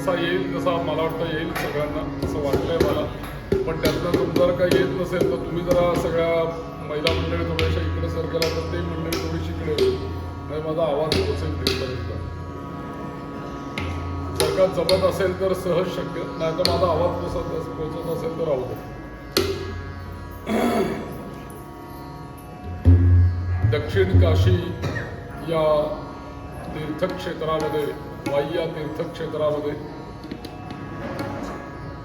जसा येईल तसा मला वाटतं येईल सगळ्यांना असं वाटतंय मला. पण त्यातनं तुमचं काही येत नसेल तर तुम्ही जरा सगळ्या महिला मंडळी थोड्याशा इकडे सरकेला तर ते मंडळी थोडीशी इकडे होईल म्हणजे माझा आवाज पोचेल तिथपर्यंत. जर का जमत असेल तर सहज शक्य, नाही तर माझा आवाज पोचत असेल तर राहू दे. दक्षिण काशी या तीर्थक्षेत्रामध्ये, वाई या तीर्थक्षेत्रामध्ये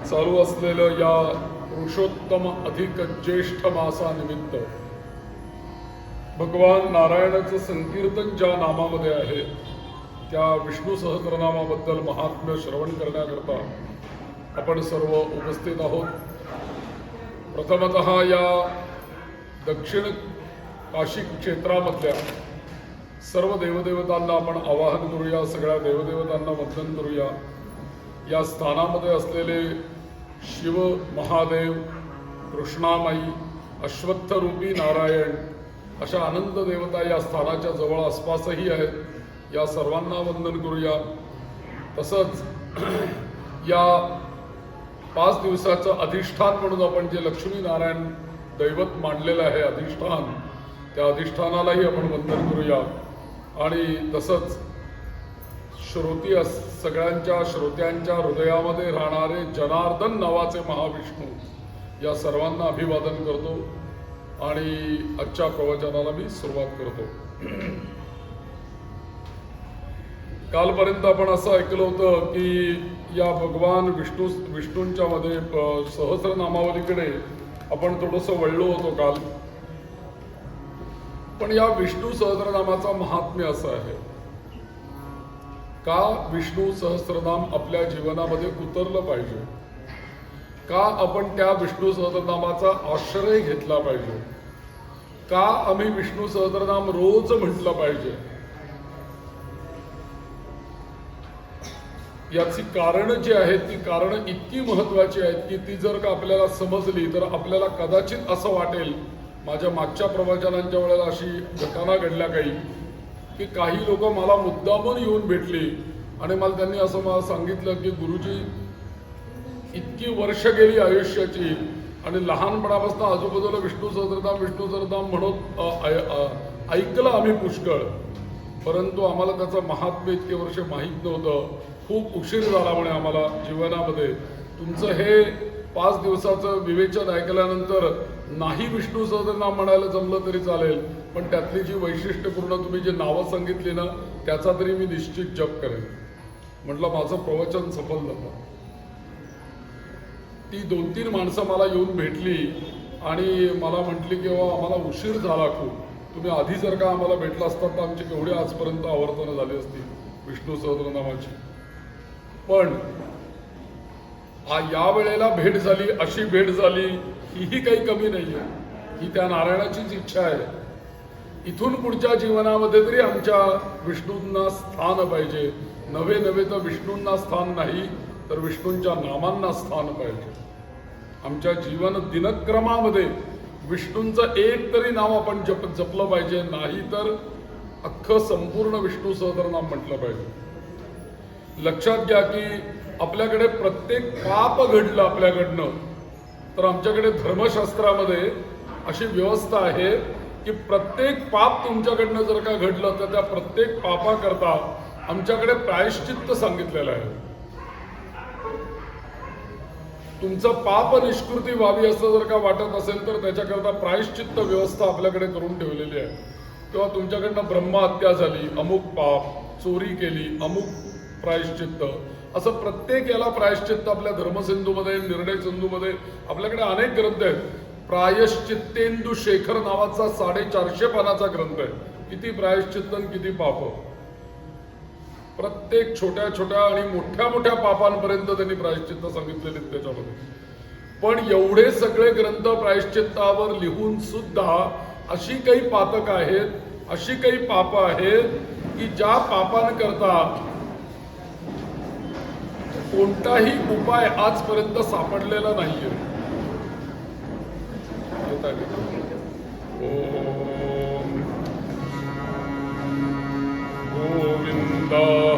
चालू असलेलं या पुरुषोत्तम अधिक ज्येष्ठ मासानिमित्त भगवान नारायणाचं संकीर्तन ज्या नामामध्ये आहे त्या विष्णू सहस्रनामाबद्दल महात्म्य श्रवण करण्याकरता आपण सर्व उपस्थित आहोत. प्रथमतः या दक्षिण काशी क्षेत्रामधल्या सर्व देवदेवतांना आपण आवाहन करूया, सगळ्या देवदेवतांना वंदन करूया. या स्थानामध्ये असलेले शिव महादेव, कृष्णामाई, अश्वत्थरूपी नारायण अशा अनंत देवता या स्थानाच्या जवळ आसपासही आहेत. या सर्वांना वंदन करूया. तसंच या 5 दिवसाचं अधिष्ठान म्हणून आपण जे लक्ष्मीनारायण दैवत मानलेलं आहे अधिष्ठान, त्या अधिष्ठानालाही आपण वंदन करूया. आणि तसंच सगळ्यांच्या श्रोत्यांच्या हृदयामध्ये राहणारे जनार्दन नावाचे महाविष्णू या सर्वांना अभिवादन करतो आणि आजच्या प्रवचनाला मी सुरुवात करतो. कालपर्यंत आपण असं ऐकलं होतं की या भगवान विष्णूंच्या मध्ये सहस्रनामावलीकडे आपण थोडंसं वळलो होतो काल. पण या विष्णू सहस्रनामाचा महात्म्य असं आहे का विष्णू सहस्रनाम आपल्या जीवनामध्ये उतरलं पाहिजे, का आपण त्या विष्णू सहस्रनामाचा आश्रय घेतला पाहिजे, का आम्ही विष्णू सहस्रनाम रोज म्हटलं पाहिजे, याची कारणं जी आहेत ती कारणं इतकी महत्वाची आहेत की ती जर का आपल्याला समजली तर आपल्याला कदाचित असं वाटेल. माझ्या मागच्या प्रवचनांच्या वेळेला अशी घटना घडल्या की काही लोक मला मुद्दामून येऊन भेटली आणि मला त्यांनी असं मला सांगितलं की गुरुजी इतकी वर्ष गेली आयुष्याची आणि लहानपणापासून आजूबाजूला विष्णू सहस्रनाम म्हणून ऐकलं आम्ही पुष्कळ, परंतु आम्हाला त्याचं महात्म्य इतके वर्ष माहीत नव्हतं. खूप उशीर झाला म्हणे आम्हाला जीवनामध्ये. तुमचं हे 5 दिवसाचं विवेचन ऐकल्यानंतर नाही विष्णू सहस्रनाम म्हणायला जमलं तरी चालेल, पण त्यातली जी वैशिष्ट्यपूर्ण तुम्ही जी नावं सांगितली ना त्याचा तरी मी निश्चित जप करेन. म्हटलं माझं प्रवचन सफल झालं. ती 2-3 माणसं मला येऊन भेटली आणि मला म्हटली की आम्हाला उशीर झाला खूप, तुम्ही आधी जर का आम्हाला भेटला असतात तर आमची केवढी आजपर्यंत आवर्तनं झाली असती विष्णू सहस्रनामाची. पण या वेळेला भेट झाली, अशी भेट झाली ही काही कमी नाही आहे, ही त्या नारायणाचीच इच्छा आहे. इथून पुढच्या जीवनामध्ये तरी आमच्या विष्णूंना स्थान पाहिजे. नवे तर विष्णूंना स्थान नाही तर विष्णूंच्या नामांना स्थान पाहिजे. आमच्या जीवन दिनक्रमामध्ये विष्णूंचं एक तरी नाव आपण जपलं पाहिजे, नाही तर अख्खं संपूर्ण विष्णू सहस्रनाम म्हटलं पाहिजे. लक्षात घ्या की आपल्याकडे प्रत्येक पाप घडलं आपल्याकडनं तर आमच्याकडे धर्मशास्त्रामध्ये अशी व्यवस्था आहे की प्रत्येक पाप तुमच्याकडनं जर का घडलं तर त्या प्रत्येक पापाकरता आमच्याकडे प्रायश्चित्त सांगितलेलं आहे. तुमचं पाप निष्कृती व्हावी असं जर का वाटत असेल तर त्याच्याकरता प्रायश्चित्त व्यवस्था आपल्याकडे करून ठेवलेली आहे. किंवा तुमच्याकडनं ब्रह्महत्या झाली, अमुक पाप, चोरी केली, अमुक प्रायश्चित्त, असं प्रत्येक याला प्रायश्चित्त आपल्या धर्मसिंधूमध्ये, निर्णय सिंधूमध्ये आपल्याकडे अनेक ग्रंथ आहेत. प्रायश्चित्तेंदू शेखर नावाचा 450 पानाचा ग्रंथ आहे. किती प्रायश्चित्त आणि किती पाप, प्रत्येक छोट्या आणि मोठ्या पापांपर्यंत त्यांनी प्रायश्चित्त सांगितलेले त्याच्यामध्ये. पण एवढे सगळे ग्रंथ प्रायश्चित्तावर लिहून सुद्धा अशी काही पातक आहेत, अशी काही पाप आहेत की ज्या पापांकरता कोणताही उपाय आजपर्यंत सापडलेला नाहीये. ओम गोविंद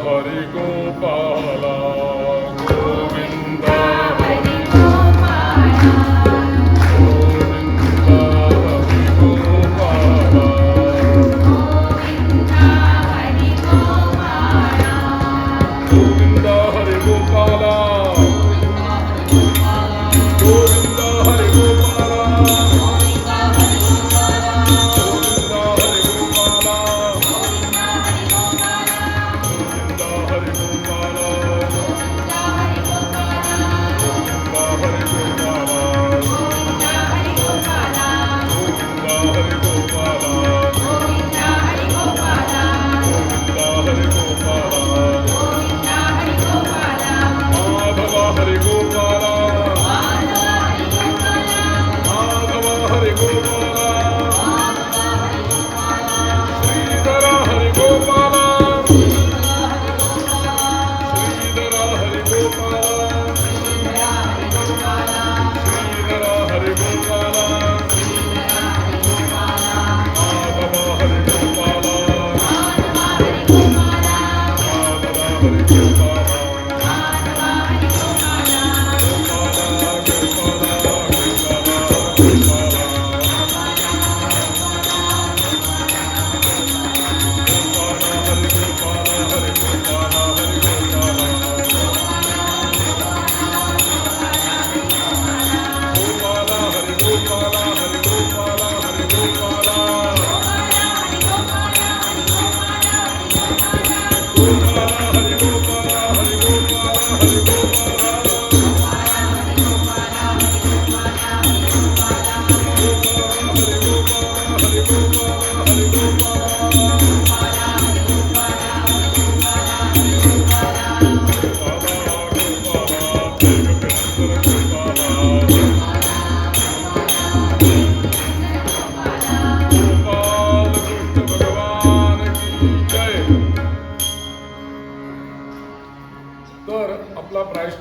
हरि गोपाला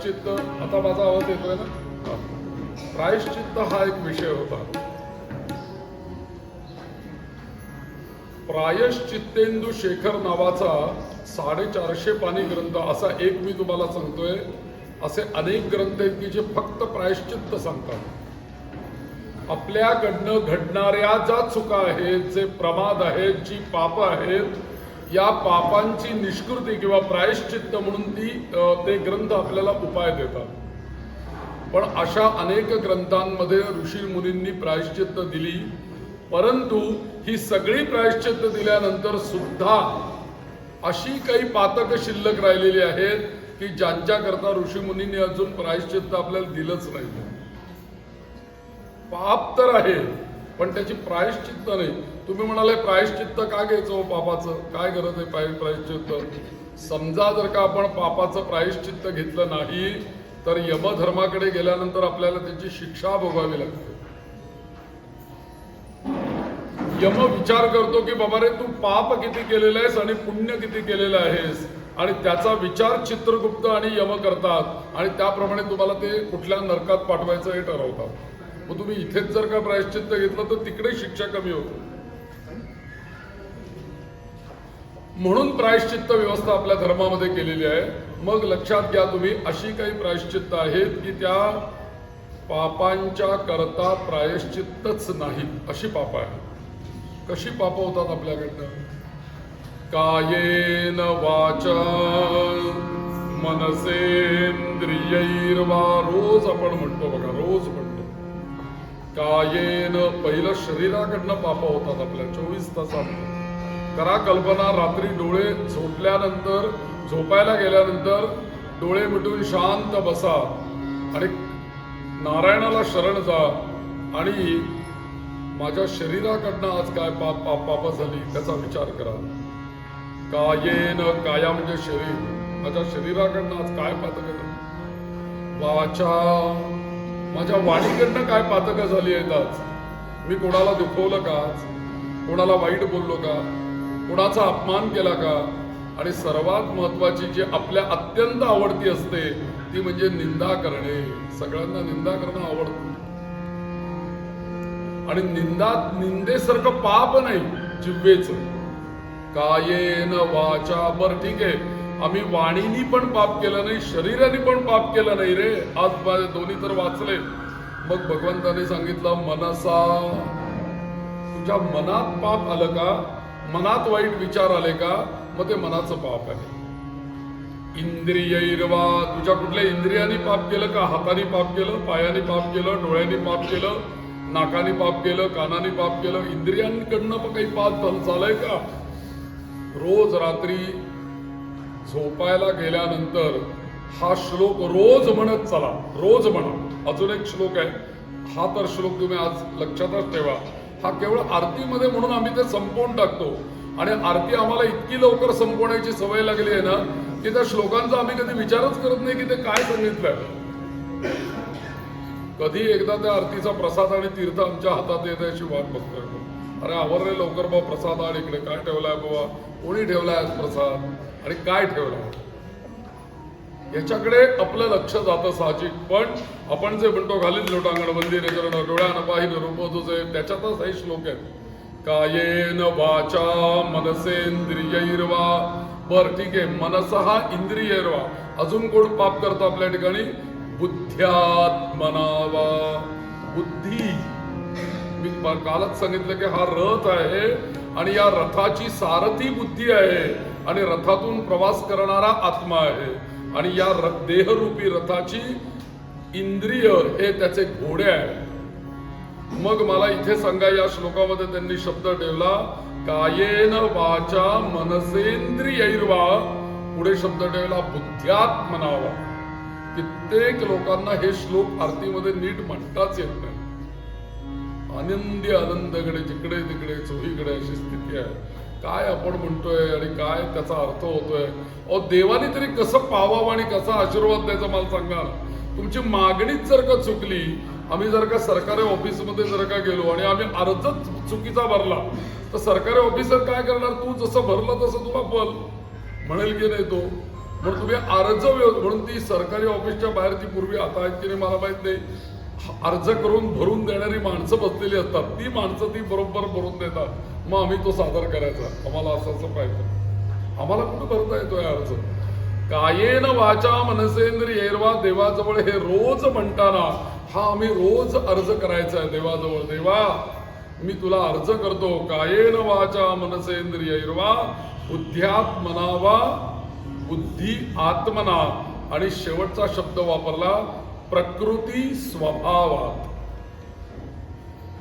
प्रायश्चित्त, आता माझा आवाज येतोय ना? प्रायश्चित्त हा एक विषय होता. प्रायश्चित्तेंदू शेखर नावाचा 450 पानी ग्रंथ, असा एक मी तुम्हाला सांगतोय. असे अनेक ग्रंथ आहेत की जे फक्त प्रायश्चित्त सांगतात. आपल्याकडनं घडणाऱ्या ज्या चुका आहेत, जे प्रमाद आहेत, जी पाप आहेत, या पापांची निष्कृती किंवा प्रायश्चित्त म्हणून ते ग्रंथ आपल्याला उपाय देतात. पण अशा अनेक ग्रंथांमध्ये ऋषी मुनींनी प्रायश्चित्त दिली, परंतु ही सगळी प्रायश्चित्त दिल्यानंतर सुद्धा अशी काही पातक शिल्लक राहिलेली आहेत की ज्यांच्याकरता ऋषी मुनींनी अजून प्रायश्चित्त आपल्याला दिलंच नाही. पाप तर आहे पण त्याची प्रायश्चित्त नाही. तुम्ही म्हणाले प्रायश्चित्त का घ्यायचं हो पापाचं, काय गरज आहे प्रायश्चित्त? समजा जर का आपण पापाचं प्रायश्चित्त घेतलं नाही तर यमधर्माकडे गेल्यानंतर आपल्याला त्याची शिक्षा भोगावी लागते. यम विचार करतो की बाबा रे, तू पाप किती केलेलं आहेस आणि पुण्य किती केलेलं आहेस, आणि त्याचा विचार चित्रगुप्त आणि यम करतात आणि त्याप्रमाणे तुम्हाला ते कुठल्या नरकात पाठवायचं हे ठरवतात. मग तुम्ही इथेच जर का प्रायश्चित्त घेतलं तर तिकडे शिक्षा कमी होते. म्हणून प्रायश्चित्त व्यवस्था आपल्या धर्मामध्ये केलेली आहे. मग लक्षात घ्या तुम्ही, अशी काही प्रायश्चित्त आहेत की त्या पापांच्या करता प्रायश्चित्तच नाहीत, अशी पाप आहेत. कशी पाप होतात आपल्याकडनं? कायेन वाचा मनसेंद्रियैर्वा, रोज आपण म्हणतो बघा, रोज म्हणतो. कायेन, पहिलं शरीराकडनं पाप होतात आपल्या 24 तासात. करा कल्पना, रात्री डोळे झोपल्यानंतर, झोपायला गेल्यानंतर डोळे मिटून शांत बसा आणि नारायणाला शरण जा आणि माझ्या शरीराकडनं आज काय पाप झाली त्याचा विचार करा. कायेन, काया म्हणजे शरीर, माझ्या शरीराकडनं आज काय पातक झाली. वाचा, माझ्या वाणीकडनं काय पातक झाली आहेत आज. मी कोणाला दुखवलं का आज, कोणाला वाईट बोललो का, कोणाचा अपमान केला का. आणि सर्वात महत्वाची जी आपल्या अत्यंत आवडती असते ती म्हणजे निंदा करणे. सगळ्यांना निंदा करणं आवडतं आणि निंदेसारखं पाप नाही जिव्हेचं. कायेन वाचा, बर ठीक आहे, आम्ही वाणीनी पण पाप केलं नाही, शरीराने पण पाप केलं नाही रे, आज दोन्ही तर वाचले. मग भगवंताने सांगितलं मनसा, तुझ्या मनात पाप आलं का, मनात वाईट विचार आले का, मग ते मनाचं पाप आहे. इंद्रियैर्वा, तुझ्या कुठल्या इंद्रियाने पाप केलं का, हाताने पाप केलं, पायाने पाप केलं, डोळ्याने पाप केलं, नाकाने पाप केलं, कानाने पाप केलं, इंद्रियांकडनं पण काही पाप झालंय का. रोज रात्री झोपायला गेल्यानंतर हा श्लोक रोज म्हणत चला, रोज म्हणा. अजून एक श्लोक आहे, हा तर श्लोक तुम्ही आज लक्षातच ठेवा. हा केवळ आरतीमध्ये म्हणून आम्ही ते संपवून टाकतो आणि आरती आम्हाला इतकी लवकर संपवण्याची सवय लागली आहे ना की त्या श्लोकांचा आम्ही कधी विचारच करत नाही की ते काय सांगितलंय. कधी एकदा त्या आरतीचा प्रसाद आणि तीर्थ आमच्या हातात येत अशी वाट बघतोय. अरे आवरले लवकर बा, प्रसाद आणि इकडे काय ठेवलाय बाबा, कोणी ठेवलाय प्रसाद आणि काय ठेवलाय, याच्याकडे आपलं लक्ष जातं साहजिक. पण आपण जे म्हणतो घालील लोटांगण मंदिर चरण डोळ्यानं पाहिलं रूप तुझे, त्याच्यातच हे श्लोक आहेत. कायेन वाचा मनसेंद्रियैर्वा, बर ठीक आहे, मनस हा इंद्रियैर्वा. अजून कोण पाप करतं आपल्या ठिकाणी? बुद्ध्यात्मनावा, बुद्धी. मी कालच सांगितलं की हा रथ आहे आणि या रथाची सारथी बुद्धी आहे आणि रथातून प्रवास करणारा आत्मा आहे आणि या देहरूपी रथाची इंद्रिय हे त्याचे घोडे आहे. मग मला इथे सांगा, या श्लोकामध्ये त्यांनी शब्द ठेवला कायेन वाचा मनसेंद्रियैर्वा, पुढे शब्द ठेवला बुद्ध्यात्मनावा. कित्येक लोकांना हे श्लोक आरतीमध्ये नीट म्हणताच येत नाही. आनंदी आनंदकडे, जिकडे तिकडे चोहीकडे अशी स्थिती आहे. काय आपण म्हणतोय आणि काय त्याचा अर्थ होतोय. अहो देवाने तरी कसं पावावं आणि कसा आशीर्वाद द्यायचा मला सांगा. तुमची मागणीच जर का चुकली, आम्ही जर का सरकारी ऑफिसमध्ये जर का गेलो आणि आम्ही अर्जच चुकीचा भरला तर सरकारी ऑफिसर काय करणार? तू जसं भरलं तसं तुला फल म्हणेल की नाही तो. म्हणून तुम्ही अर्ज म्हणून ती सरकारी ऑफिसच्या बाहेर ती पूर्वी आता आहेत की नाही मला माहित नाही, अर्ज करून भरून देणारी माणसं बसलेली असतात, ती माणसं ती बरोबर भरून देतात, मग आम्ही तो सादर करायचा, आम्हाला असं पाहिजे. आम्हाला कुठं भरता येतोय अर्ज? कायेन वाचा मनसेंद्रियैर्वा देवाजवळ हे रोज म्हणताना हा आम्ही रोज अर्ज करायचा आहे देवाजवळ. देवा मी तुला अर्ज करतो, कायेन वाचा मनसेंद्रियैर्वा बुद्ध्यात्मना वा बुद्धी आत्मना, आणि शेवटचा शब्द वापरला प्रकृती स्वभावात.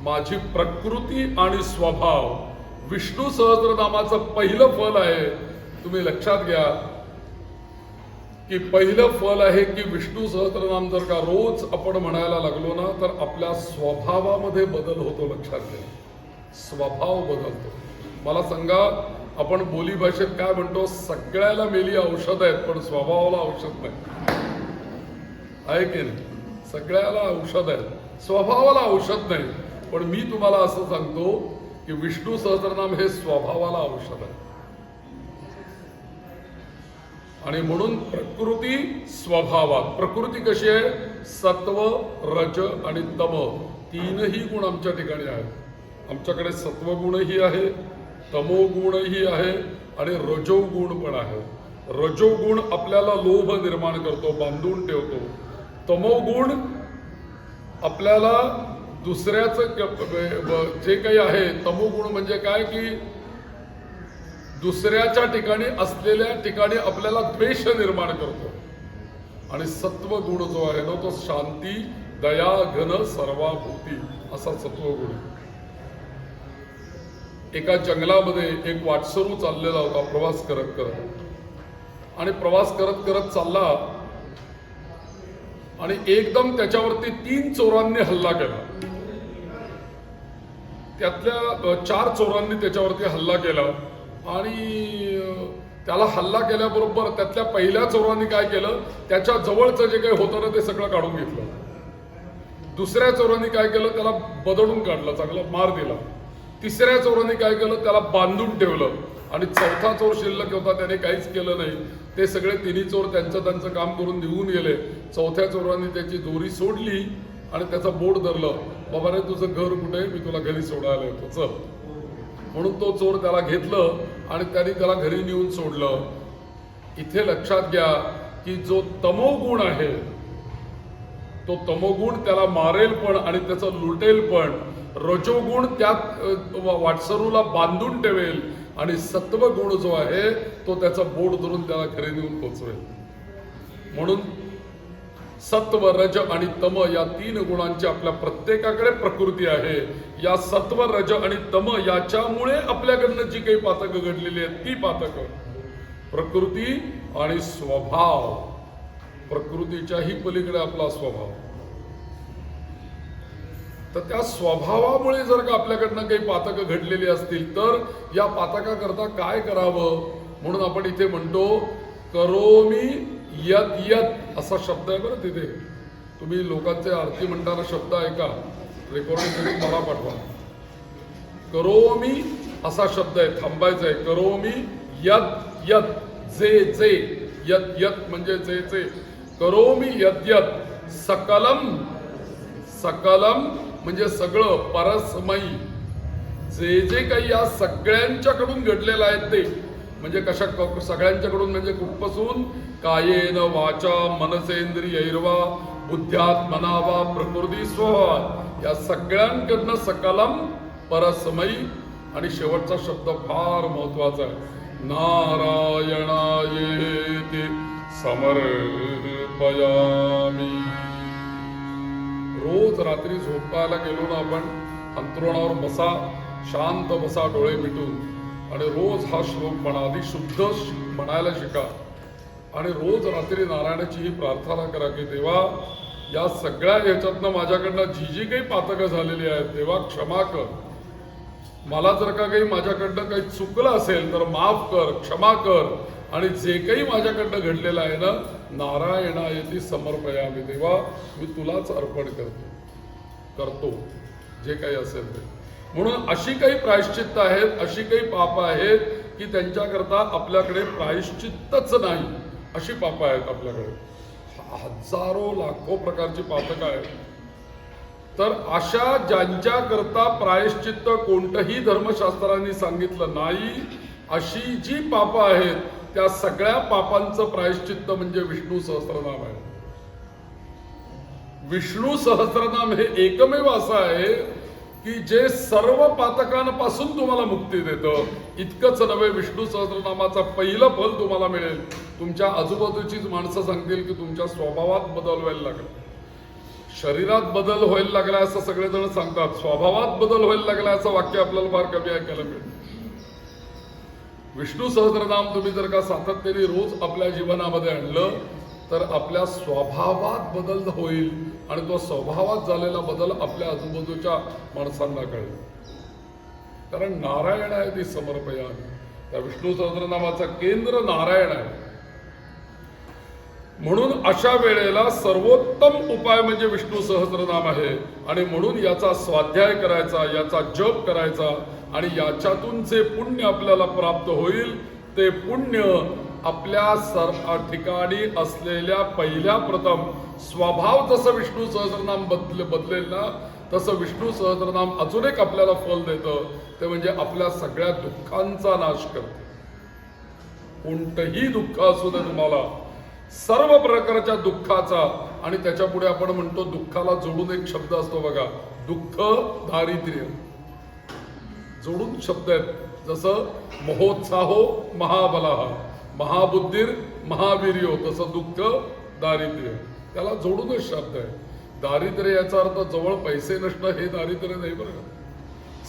माझी प्रकृती आणि स्वभाव विष्णू सहस्त्रनामाचं पहिलं फल आहे. तुम्ही लक्षात घ्या की पहिलं फल आहे की विष्णू सहस्त्रनाम जर का रोज आपण म्हणायला लागलो ना तर आपल्या स्वभावामध्ये बदल होतो. लक्षात घ्या, स्वभाव बदलतो. मला सांगा, आपण बोली भाषेत काय म्हणतो, सगळ्याला मेली औषध आहेत पण स्वभावाला औषध नाही, आहे की नाही? सगळ्याला औषध आहे, स्वभावाला औषध नाही. पण मी तुम्हाला असं सांगतो की विष्णू सहस्त्रनाम हे स्वभावाला औषध आहे. आणि म्हणून प्रकृती स्वभावात. प्रकृती कशी आहे? सत्व, रज आणि तम, तीनही गुण आमच्या ठिकाणी आहेत. आमच्याकडे सत्वगुणही आहे, तमोगुणही आहे आणि रजोगुण पण आहे. रजोगुण आपल्याला लोभ निर्माण करतो, बांधून ठेवतो. तमोगुण आपल्याला दुसऱ्याचं जे काही आहे, तमोगुण म्हणजे काय की दुसऱ्याच्या ठिकाणी असलेल्या ठिकाणी आपल्याला द्वेष निर्माण करतो. आणि सत्वगुण जो आहे ना तो शांती, दया, घन, सर्वाभूती असा सत्वगुण. एका जंगलामध्ये एक वाटसरू चाललेला होता प्रवास करत करत, आणि प्रवास करत करत चालला आणि एकदम त्याच्यावरती 3 चोरांनी हल्ला केला. त्यातल्या 4 चोरांनी त्याच्यावरती हल्ला केला आणि त्याला हल्ला केल्याबरोबर त्यातल्या पहिल्या चोरांनी काय केलं, त्याच्या जवळचं जे काही होतं ना ते सगळं काढून घेतलं. दुसऱ्या चोरांनी काय केलं, त्याला बदडून काढलं, चांगला मार दिला. तिसऱ्या चोरांनी काय केलं, त्याला बांधून ठेवलं. आणि चौथा चोर शिल्लक होता, त्याने काहीच केलं नाही. ते सगळे तिन्ही चोर त्यांचं काम करून निघून गेले. चौथ्या चोरांनी त्याची दोरी सोडली आणि त्याचं बोट धरलं, बाबा रे तुझं घर कुठे, मी तुला घरी सोडायला येतो, चल. म्हणून तो चोर त्याला घेतलं आणि त्यांनी त्याला घरी नेऊन सोडलं. इथे लक्षात घ्या की जो तमोगुण आहे तो तमोगुण त्याला मारेल पण आणि त्याचं लुटेल पण. रजोगुण त्यात वाटसरूला बांधून ठेवेल आणि सत्वगुण जो आहे तो त्याचं बोट धरून त्याला घरी नेऊन पोचवेल. म्हणून सत्व, रज आणि तम या 3 गुणांची आपल्या प्रत्येकाकडे प्रकृती आहे. या सत्व, रज आणि तम याच्यामुळे आपल्याकडनं जी काही पातकं घडलेली आहेत ती पातकं प्रकृती आणि स्वभाव. प्रकृतीच्याही पलीकडे आपला स्वभाव. तर त्या स्वभावामुळे जर का आपल्याकडनं काही पातकं घडलेली असतील तर या पातकाकरता काय करावं, म्हणून आपण इथे म्हणतो करोमी यद यद असा शब्द आहे बरं तिथे. तुम्ही लोकांचे आरती म्हणताना शब्द ऐका, रेकॉर्डिंग करून मला पाठवा. करोमी असा शब्द आहे, थांबायचा आहे. करोमी यद यद, जे जे, यद यद म्हणजे जे जे. करोमी यद यद सकलम, सकलम म्हणजे सगळं, परस्मयी जे जे काही या सगळ्यांच्याकडून घडलेलं आहे ते. म्हणजे कशा सगळ्यांच्याकडून म्हणजे कुठपासून, कायेन वाचा मनसेंद्रियैर्वा बुद्ध्यात्मना वा प्रकृती स्वभावात, या सगळ्यांकडनं सकलम, परस्मयी. आणि शेवटचा शब्द फार महत्वाचा आहे, नारायणायेति समर्पयामि. रोज रात्री झोपायला गेलो ना आपण, अंथरुणावर बसा, शांत बसा डोळे मिटून, आणि रोज हा श्लोक म्हणा. आधी शुद्ध म्हणायला शिका आणि रोज रात्री नारायणाची ही प्रार्थना करा की देवा या सगळ्या ह्याच्यातनं माझ्याकडनं जी जी काही पातकं झालेली आहेत देवा क्षमा कर. मला जर का काही माझ्याकडनं काही चुकलं असेल तर माफ कर, क्षमा कर. आणि जे काही माझ्याकडनं घडलेलं आहे ना, नारायणायेति समर्पयामि. देवा मी तुलाच अर्पण करतो जे काही असेल ते. म्हणून अशी काही प्रायश्चित्त आहेत, अशी काही पाप आहेत की त्यांच्याकरता आपल्याकडे प्रायश्चित्तच नाही. अशी पापं आहेत आपल्याकडे, हजारो लाखो प्रकारची पातकं आहेत. तर अशा ज्यांच्याकरता प्रायश्चित्त कोणतंही धर्मशास्त्रांनी सांगितलं नाही, अशी जी पापं आहेत त्या सगळ्या पापांचं प्रायश्चित्त म्हणजे विष्णू सहस्त्रनाम आहे. विष्णू सहस्त्रनाम हे एकमेव असं आहे की जे सर्व पातकांपासून तुम्हाला मुक्ती देतं. इतकंच नव्हे, विष्णू सहस्त्रनामाचं पहिलं फल तुम्हाला मिळेल. तुमच्या आजूबाजूचीच माणसं सांगतील की तुमच्या स्वभावात बदल व्हायला लागला, शरीरात बदल व्हायला लागला असं सगळेजण सांगतात. स्वभावात बदल व्हायला लागला असं वाक्य आपल्याला फार कमी ऐकायला मिळेल. विष्णू सहस्त्रनाम तुम्ही जर का सातत्याने रोज आपल्या जीवनामध्ये आणलं तर आपल्या स्वभावात बदल होईल आणि तो स्वभावात झालेला बदल आपल्या आजूबाजूच्या माणसांना कळेल. कारण नारायण आहे ती समर्पयान. त्या विष्णू सहस्त्रनामाचं केंद्र नारायण आहे. म्हणून अशा वेळेला सर्वोत्तम उपाय म्हणजे विष्णू सहस्त्रनाम आहे. आणि म्हणून याचा स्वाध्याय करायचा, याचा जप करायचा आणि याच्यातून जे पुण्य आपल्याला प्राप्त होईल ते पुण्य आपल्या ठिकाणी असलेल्या पहिल्या प्रथम स्वभाव जसं विष्णू सहस्त्रनाम बदलेल ना, तसं विष्णू सहस्त्रनाम अजून एक आपल्याला फल देतं, ते म्हणजे आपल्या सगळ्या दुःखांचा नाश करते. कोणतंही दुःख असू दे तुम्हाला, सर्व प्रकारच्या दुःखाचा. आणि त्याच्या पुढे आपण म्हणतो दुःखाला जोडून एक शब्द असतो बघा, दुःख दारिद्र्य, जोडून शब्द आहेत. जसं महोत्साहो महाबलाः, महाबुद्धीर महावीर्यो, तसं दुःख दारिद्र्य, त्याला जोडूनच शब्द आहे. दारिद्र्य याचा अर्थ जवळ पैसे नसणं हे दारिद्र्य नाही बरं का.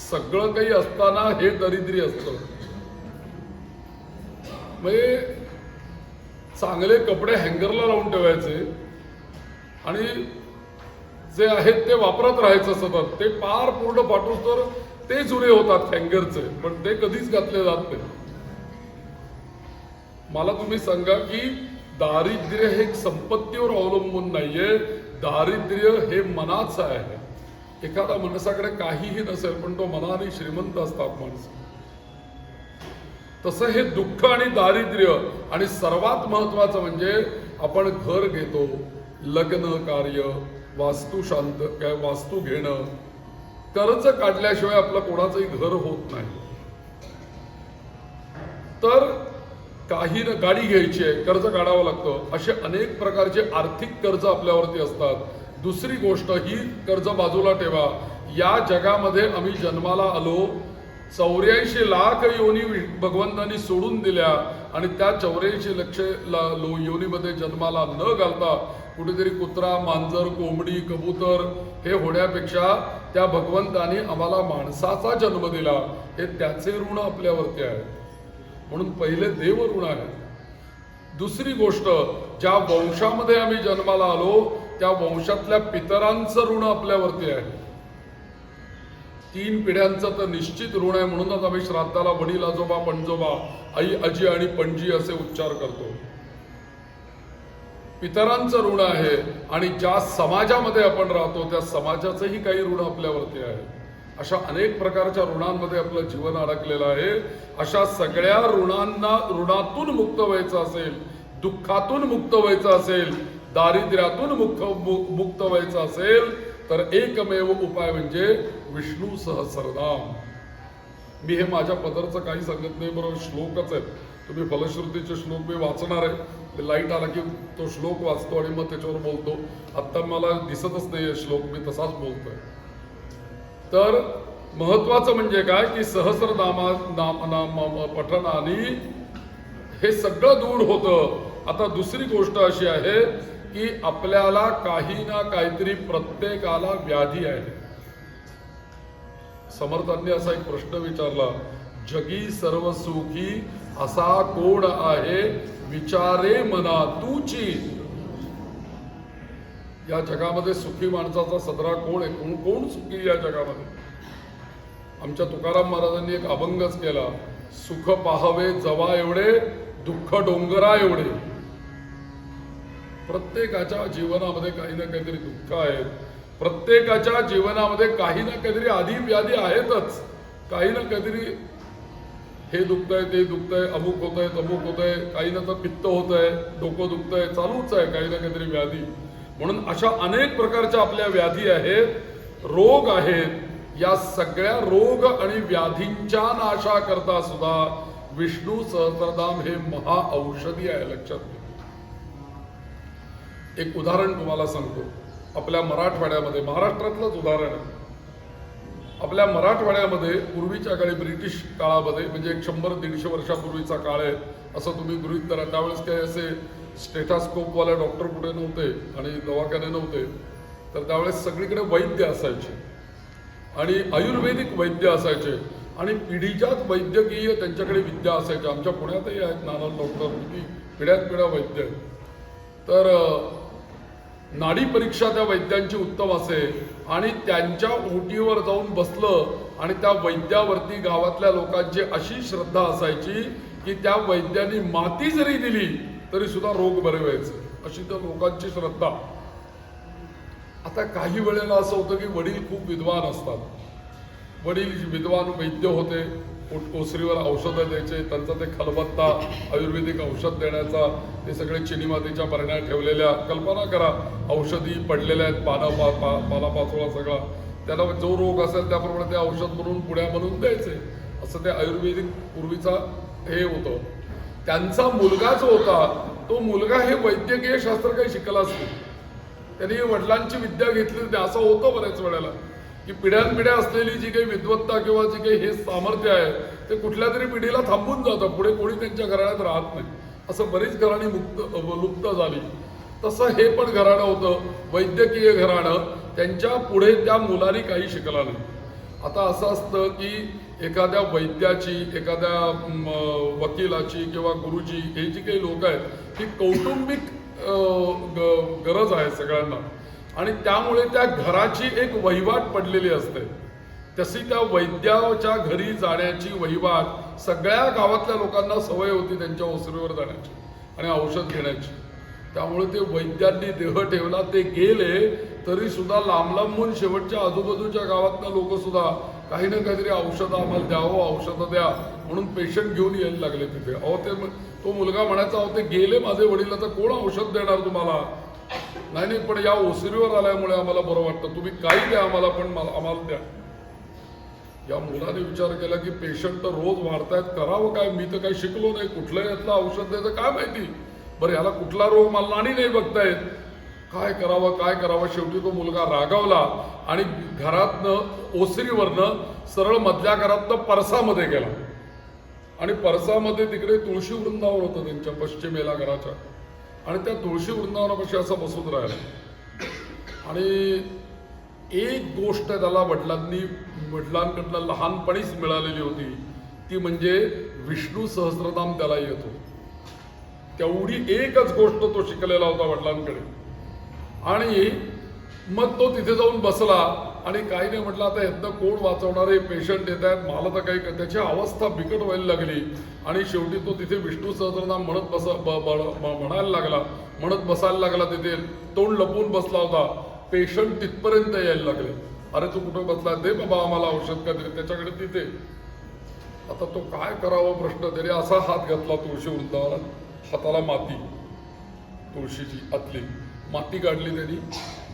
सगळं काही असताना हे दारिद्र्य असतं. म्हणजे चांगले कपडे हँगरला लावून ठेवायचे आणि जे आहेत ते वापरत राहायचं सतत, ते पार पूर्ण फाटूस तर ते जुने होतात हँगरचे, पण ते कधीच घातले जात नाही. मला तुम्ही सांगा की दारिद्र्य हे संपत्तीवर अवलंबून नाहीये, दारिद्र्य हे मनाचं आहे. एखादा माणसाकडे काहीही नसेल पण तो मनाने श्रीमंत असतात माणसं. तसं हे दुःख आणि दारिद्र्य. आणि सर्वात महत्वाचं म्हणजे आपण घर घेतो, लग्न कार्य, वास्तू घेणं, कर्ज काढल्याशिवाय आपलं कोणाचंही घर होत नाही. तर काही गाडी घ्यायची आहे, कर्ज काढावं लागतं. असे अनेक प्रकारचे आर्थिक कर्ज आपल्यावरती असतात. दुसरी गोष्ट, ही कर्ज बाजूला ठेवा. या जगामध्ये आम्ही जन्माला आलो, 84 लाख योनी भगवंतांनी सोडून दिल्या आणि त्या 84 लक्ष योनीमध्ये जन्माला न घालता कुठेतरी कुत्रा, मांजर, कोंबडी, कबूतर हे होण्यापेक्षा त्या भगवंतानी आम्हाला माणसाचा जन्म दिला, हे त्याचे ऋण आपल्यावरती आहे. म्हणून पहिले देव ऋण आहे. दुसरी गोष्ट, ज्या वंशामध्ये आम्ही जन्माला आलो त्या वंशातल्या पितरांचं ऋण आपल्यावरती आहे. 3 पिढ्यांचं तर निश्चित ऋण आहे. म्हणूनच आम्ही श्राद्धाला वडील, आजोबा, पणजोबा, आई, आजी आणि पणजी असे उच्चार करतो. पितरांचं ऋण आहे. आणि ज्या समाजामध्ये आपण राहतो त्या समाजाचंही काही ऋण आपल्यावरती आहे. अशा अनेक प्रकारच्या ऋणांमध्ये आपलं जीवन अडकलेलं आहे. अशा सगळ्या ऋणातून मुक्त व्हायचं असेल, दुःखातून मुक्त व्हायचं असेल, दारिद्र्यातून मुक्त व्हायचं असेल तर एकमेव उपाय म्हणजे विष्णू सहस्रनाम. मी हे माझ्या पदरचं काही सांगत नाही, बरोबर श्लोकच आहेत. तुम्ही फलश्रुतीचे श्लोक मी वाचणार आहे. लाईट आला की तो श्लोक वाचतो आणि मग त्याच्यावर बोलतो. आत्ता मला दिसतच नाही श्लोक, मी तसाच बोलतोय. तर महत्वाचं म्हणजे काय की सहस्रनाम पठणाने हे सगळं दूर होतं. आता दुसरी गोष्ट अशी आहे की आपल्याला काही ना काहीतरी प्रत्येकाला व्याधी आहे. समर्थांनी असा एक प्रश्न विचारला, जगी सर्व सुखी असा कोण आहे, विचारे मना तूची. या जगामध्ये सुखी माणसाचा सदरा कोण आहे? कोण सुखी या जगामध्ये? आमच्या तुकाराम महाराजांनी एक अभंगच केला, सुख पाहावे जवा एवढे, दुःख डोंगरा एवढे. प्रत्येकाच्या जीवनामध्ये काही ना काहीतरी दुःख आहे. प्रत्येकाच्या जीवनामध्ये काही ना काहीतरी आधी व्याधी आहेतच. काही ना काहीतरी हे दुखतंय, ते दुखतंय, अमुक होतंय, तमुक होतंय, काही ना तर पित्त होतंय, डोकं दुखतंय, चालूच आहे काही ना काहीतरी व्याधी. म्हणून अशा अनेक प्रकारच्या आपल्या व्याधी आहेत, रोग आहेत. या सगळ्या रोग आणि व्याधींच्या नाशाकरता सुद्धा विष्णू सहस्त्रनाम हे महाऔषधी आहे, लक्षात घ्या. एक उदाहरण तुम्हाला सांगतो. आपल्या मराठवाड्यामध्ये, महाराष्ट्रातलंच उदाहरण आहे. आपल्या मराठवाड्यामध्ये पूर्वीच्या काळी ब्रिटिश काळामध्ये, म्हणजे 100-150 वर्षापूर्वीचा काळ आहे असं तुम्ही गृहीत करा. त्यावेळेस काही असे स्टेथोस्कोपवाले डॉक्टर कुठे नव्हते आणि दवाखाने नव्हते. तर त्यावेळेस सगळीकडे वैद्य असायचे आणि आयुर्वेदिक वैद्य असायचे आणि पिढीजात वैद्यकीय त्यांच्याकडे विद्या असायच्या. आमच्या पुण्यातही आहेत नाना डॉक्टर, किती पिढ्यात पिढ्या वैद्य आहेत. तर नाडी परीक्षा त्या वैद्यांची उत्तम असे आणि त्यांच्या ओटीवर जाऊन बसलं आणि त्या वैद्यावरती गावातल्या लोकांची अशी श्रद्धा असायची की त्या वैद्यांनी माती जरी दिली तरी सुद्धा रोग बरे व्हायचे, अशी त्या लोकांची श्रद्धा. आता काही वेळेला असं होतं की वडील खूप विद्वान असतात, वडील विद्वान वैद्य होते, ओसरीवर औषधं द्यायचे, त्यांचा ते खलबत्ता आयुर्वेदिक औषध देण्याचा, ते सगळे चिनीमातीच्या बरण्या ठेवलेल्या, कल्पना करा, औषधी पडलेल्या आहेत, पालापाचोळा सगळा, त्याला जो रोग असेल त्याप्रमाणे ते औषध बनवून पुड्या बनवून द्यायचे. असं ते आयुर्वेदिक पूर्वीचा हे होतं. त्यांचा मुलगा जो होता तो मुलगा हे वैद्यकीय शास्त्र काही शिकलाच नाही, त्यांनी वडिलांची विद्या घेतली. असं होतं बऱ्याच वेळेला की पिढ्यानपिढ्या असलेली जी काही विद्वत्ता किंवा जी काही हे सामर्थ्य आहे ते कुठल्या तरी पिढीला थांबून जातं, पुढे कोणी त्यांच्या घराण्यात राहत नाही. असं बरीच घराणी लुप्त झाली. तसं हे पण घराणं होतं, वैद्यकीय घराणं. त्यांच्या पुढे त्या मुलांनी काही शिकला नाही. आता असं असतं की एखाद्या वैद्याची, एखाद्या वकिलाची किंवा गुरुची, हे जी काही लोक आहेत ही कौटुंबिक गरज आहे सगळ्यांना आणि त्यामुळे त्या घराची एक वहिवाट पडलेली असते. तशी त्या वैद्याच्या घरी जाण्याची वहिवाट सगळ्या गावातल्या लोकांना सवय होती त्यांच्या ओसरीवर जाण्याची आणि औषध घेण्याची. त्यामुळे ते वैद्यांनी देह ठेवला, ते गेले तरी सुद्धा लांब लांबून शेवटच्या आजूबाजूच्या गावातल्या लोक सुद्धा काही ना काहीतरी औषधं आम्हाला द्यावं, औषधं द्या म्हणून पेशंट घेऊन यायला लागले तिथे. अहो तो मुलगा म्हणायचा, अहो ते गेले माझे वडील, आता कोण औषध देणार तुम्हाला? नाही पण या ओसरीवर आल्यामुळे आम्हाला बरं वाटतं, तुम्ही काही द्या आम्हाला, पण आम्हाला द्या. या मुलाने विचार केला की पेशंट तर रोज वाढतायत, करावं काय? मी तर काही शिकलो नाही, कुठलं यातलं औषध द्यायचं काय माहिती, बरं याला कुठला रोग मला नाणी नाही बघतायत, काय करावं काय करावं. शेवटी तो मुलगा रागावला आणि घरातनं ओसरीवरनं सरळ मधल्या घरातनं परसामध्ये गेला आणि परसामध्ये तिकडे तुळशी वृंदावन होतं त्यांच्या पश्चिमेला घराच्या आणि त्या तुळशी वृंदावनापाशी असं बसून राहिला. आणि एक गोष्ट त्याला वडिलांकडनं लहानपणीच मिळालेली होती, ती म्हणजे विष्णू सहस्त्रनाम त्याला येत होतं. तेवढी एकच गोष्ट तो शिकलेला होता वडिलांकडे. आणि मग तो तिथे जाऊन बसला आणि काही नाही म्हटलं, आता ह्यातनं कोण वाचवणारे, पेशंट येत आहेत, मला तर काही, त्याची अवस्था बिकट व्हायला लागली. आणि शेवटी तो तिथे विष्णू सहस्त्रनाम म्हणायला लागला, म्हणत बसायला लागला. तिथे तोंड लपवून बसला होता. पेशंट तिथपर्यंत यायला लागले, अरे तू कुठं बसला, दे बाबा आम्हाला औषध का तरी, त्याच्याकडे तिथे. आता तो काय करावा प्रश्न, तरी असा हात घातला तुळशी वृंदावनात, हाताला माती, तुळशीची आतली माती काढली त्यांनी,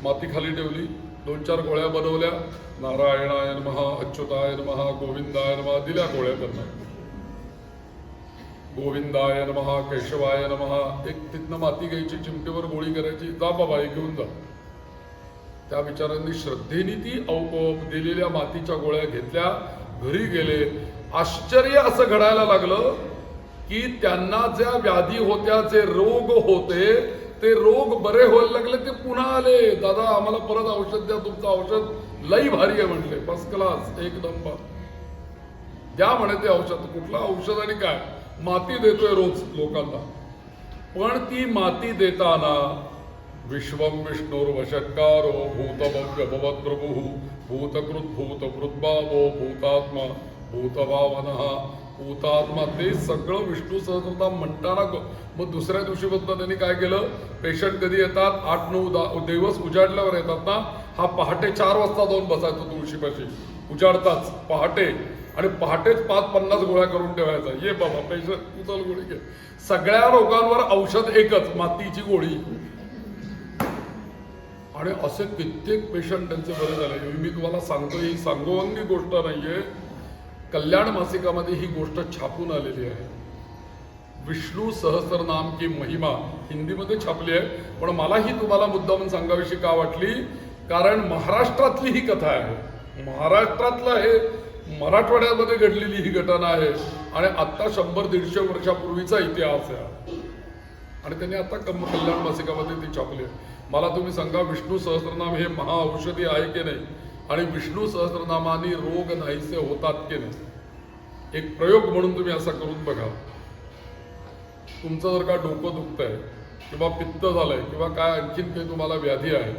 माती खाली ठेवली, 2-4 गोळ्या बनवल्या, नारायणाय नमः, अच्युताय नमः, गोविंदाय नमः, दिल्या गोळ्या त्यांना, गोविंदाय नमः, केशवाय नमः. एक तिथनं माती घ्यायची, चिमटीवर गोळी करायची, जा बाबा हे घेऊन जा. त्या विचारांनी श्रद्धेने ती दिलेल्या मातीच्या गोळ्या घेतल्या, घरी गेले. आश्चर्य असं घडायला लागलं की त्यांना ज्या व्याधी होत्या, जे रोग होते, ते रोग बरे व्हायला लागले. ते पुन्हा आले, दादा आम्हाला परत औषध द्या, तुमचं औषध लई भारी आहे म्हटले, फर्स्ट क्लास, एक नंबर द्या म्हणे ते औषध. कुठलं औषध आणि काय, माती देतोय रोज लोकांना. पण ती माती देताना विश्वम विष्णुर्वषट्कारो भूतभव्य भवद्प्रभुः भूतकृत भूतकृद्भावो भूतात्मा भूतभावनः भूतात्मा. ते सगळं विष्णू सहस्त्रनाम म्हणताना मग दुसऱ्या दिवशीपासून त्यांनी काय केलं, पेशंट कधी येतात 8-9 दिवस उजाडल्यावर येतात ना, हा पहाटे 4 वाजता जाऊन बसायचो तुळशीपाशी, उजाडताच पहाटे आणि पहाटेच 5-50 गोळ्या करून ठेवायचा. ये बाबा पैसे उचल गोळी घे. सगळ्या रोगांवर औषध एकच, मातीची गोळी. आणि असे कित्येक पेशंट त्यांचे बरे झाले. मी तुम्हाला सांगतो, ही सांगोवंगी गोष्ट नाहीये. कल्याण मासिकामध्ये ही गोष्ट छापून आलेली आहे. विष्णू सहस्रनाम की महिमा हिंदीमध्ये छापली आहे. पण मला ही तुम्हाला मुद्दामून सांगावीशी का वाटली, कारण महाराष्ट्रातली ही कथा आहे. महाराष्ट्रातलं हे मराठवाड्यामध्ये घडलेली ही घटना आहे आणि आत्ता 100-150 वर्षापूर्वीचा इतिहास आहे. आणि त्यांनी आता कल्याण मासिकामध्ये ती छापली आहे. मला तुम्ही सांगा, विष्णू सहस्रनाम हे महाऔषधी आहे की नाही, आणि विष्णू सहस्रनामाने रोग नाहीसे होतात की नाही. एक प्रयोग म्हणून तुम्ही असा करून बघा. तुमचं जर का डोकं दुखतंय किंवा पित्त झालंय किंवा काय आणखीन काही तुम्हाला व्याधी आहे,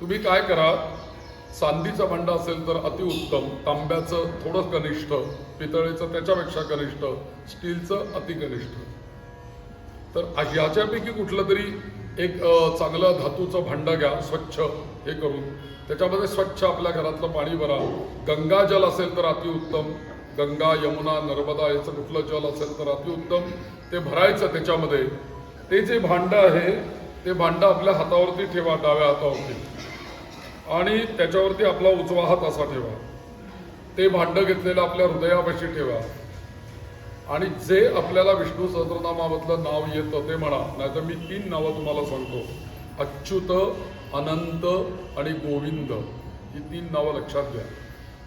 तुम्ही काय करा, चांदीचा भांडा असेल तर अतिउत्तम, तांब्याचं थोडं कनिष्ठ, पितळेचं त्याच्यापेक्षा कनिष्ठ, स्टीलचं अतिकनिष्ठ. तर याच्यापैकी कुठलं तरी एक चांगलं धातूचं भांडं घ्या, स्वच्छ हे करून त्याच्यामध्ये स्वच्छ आपल्या घरातलं पाणी भरा. गंगाजल असेल तर अतिउत्तम, गंगा, यमुना, नर्मदा याचं कुठलं जल असेल तर अतिउत्तम. ते भरायचं त्याच्यामध्ये. ते जे भांडं आहे ते भांडं आपल्या हातावरती ठेवा, डाव्या हातावरती, आणि त्याच्यावरती आपला उजवा हात असा ठेवा. ते भांडं घेतलेलं आपल्या हृदयापाशी ठेवा आणि जे आपल्याला विष्णू सहस्रनामामधलं नाव येतं ते म्हणा. नाहीतर मी 3 नावं तुम्हाला सांगतो: अच्युत, अनंत आणि गोविंद. ही 3 नावं लक्षात घ्या.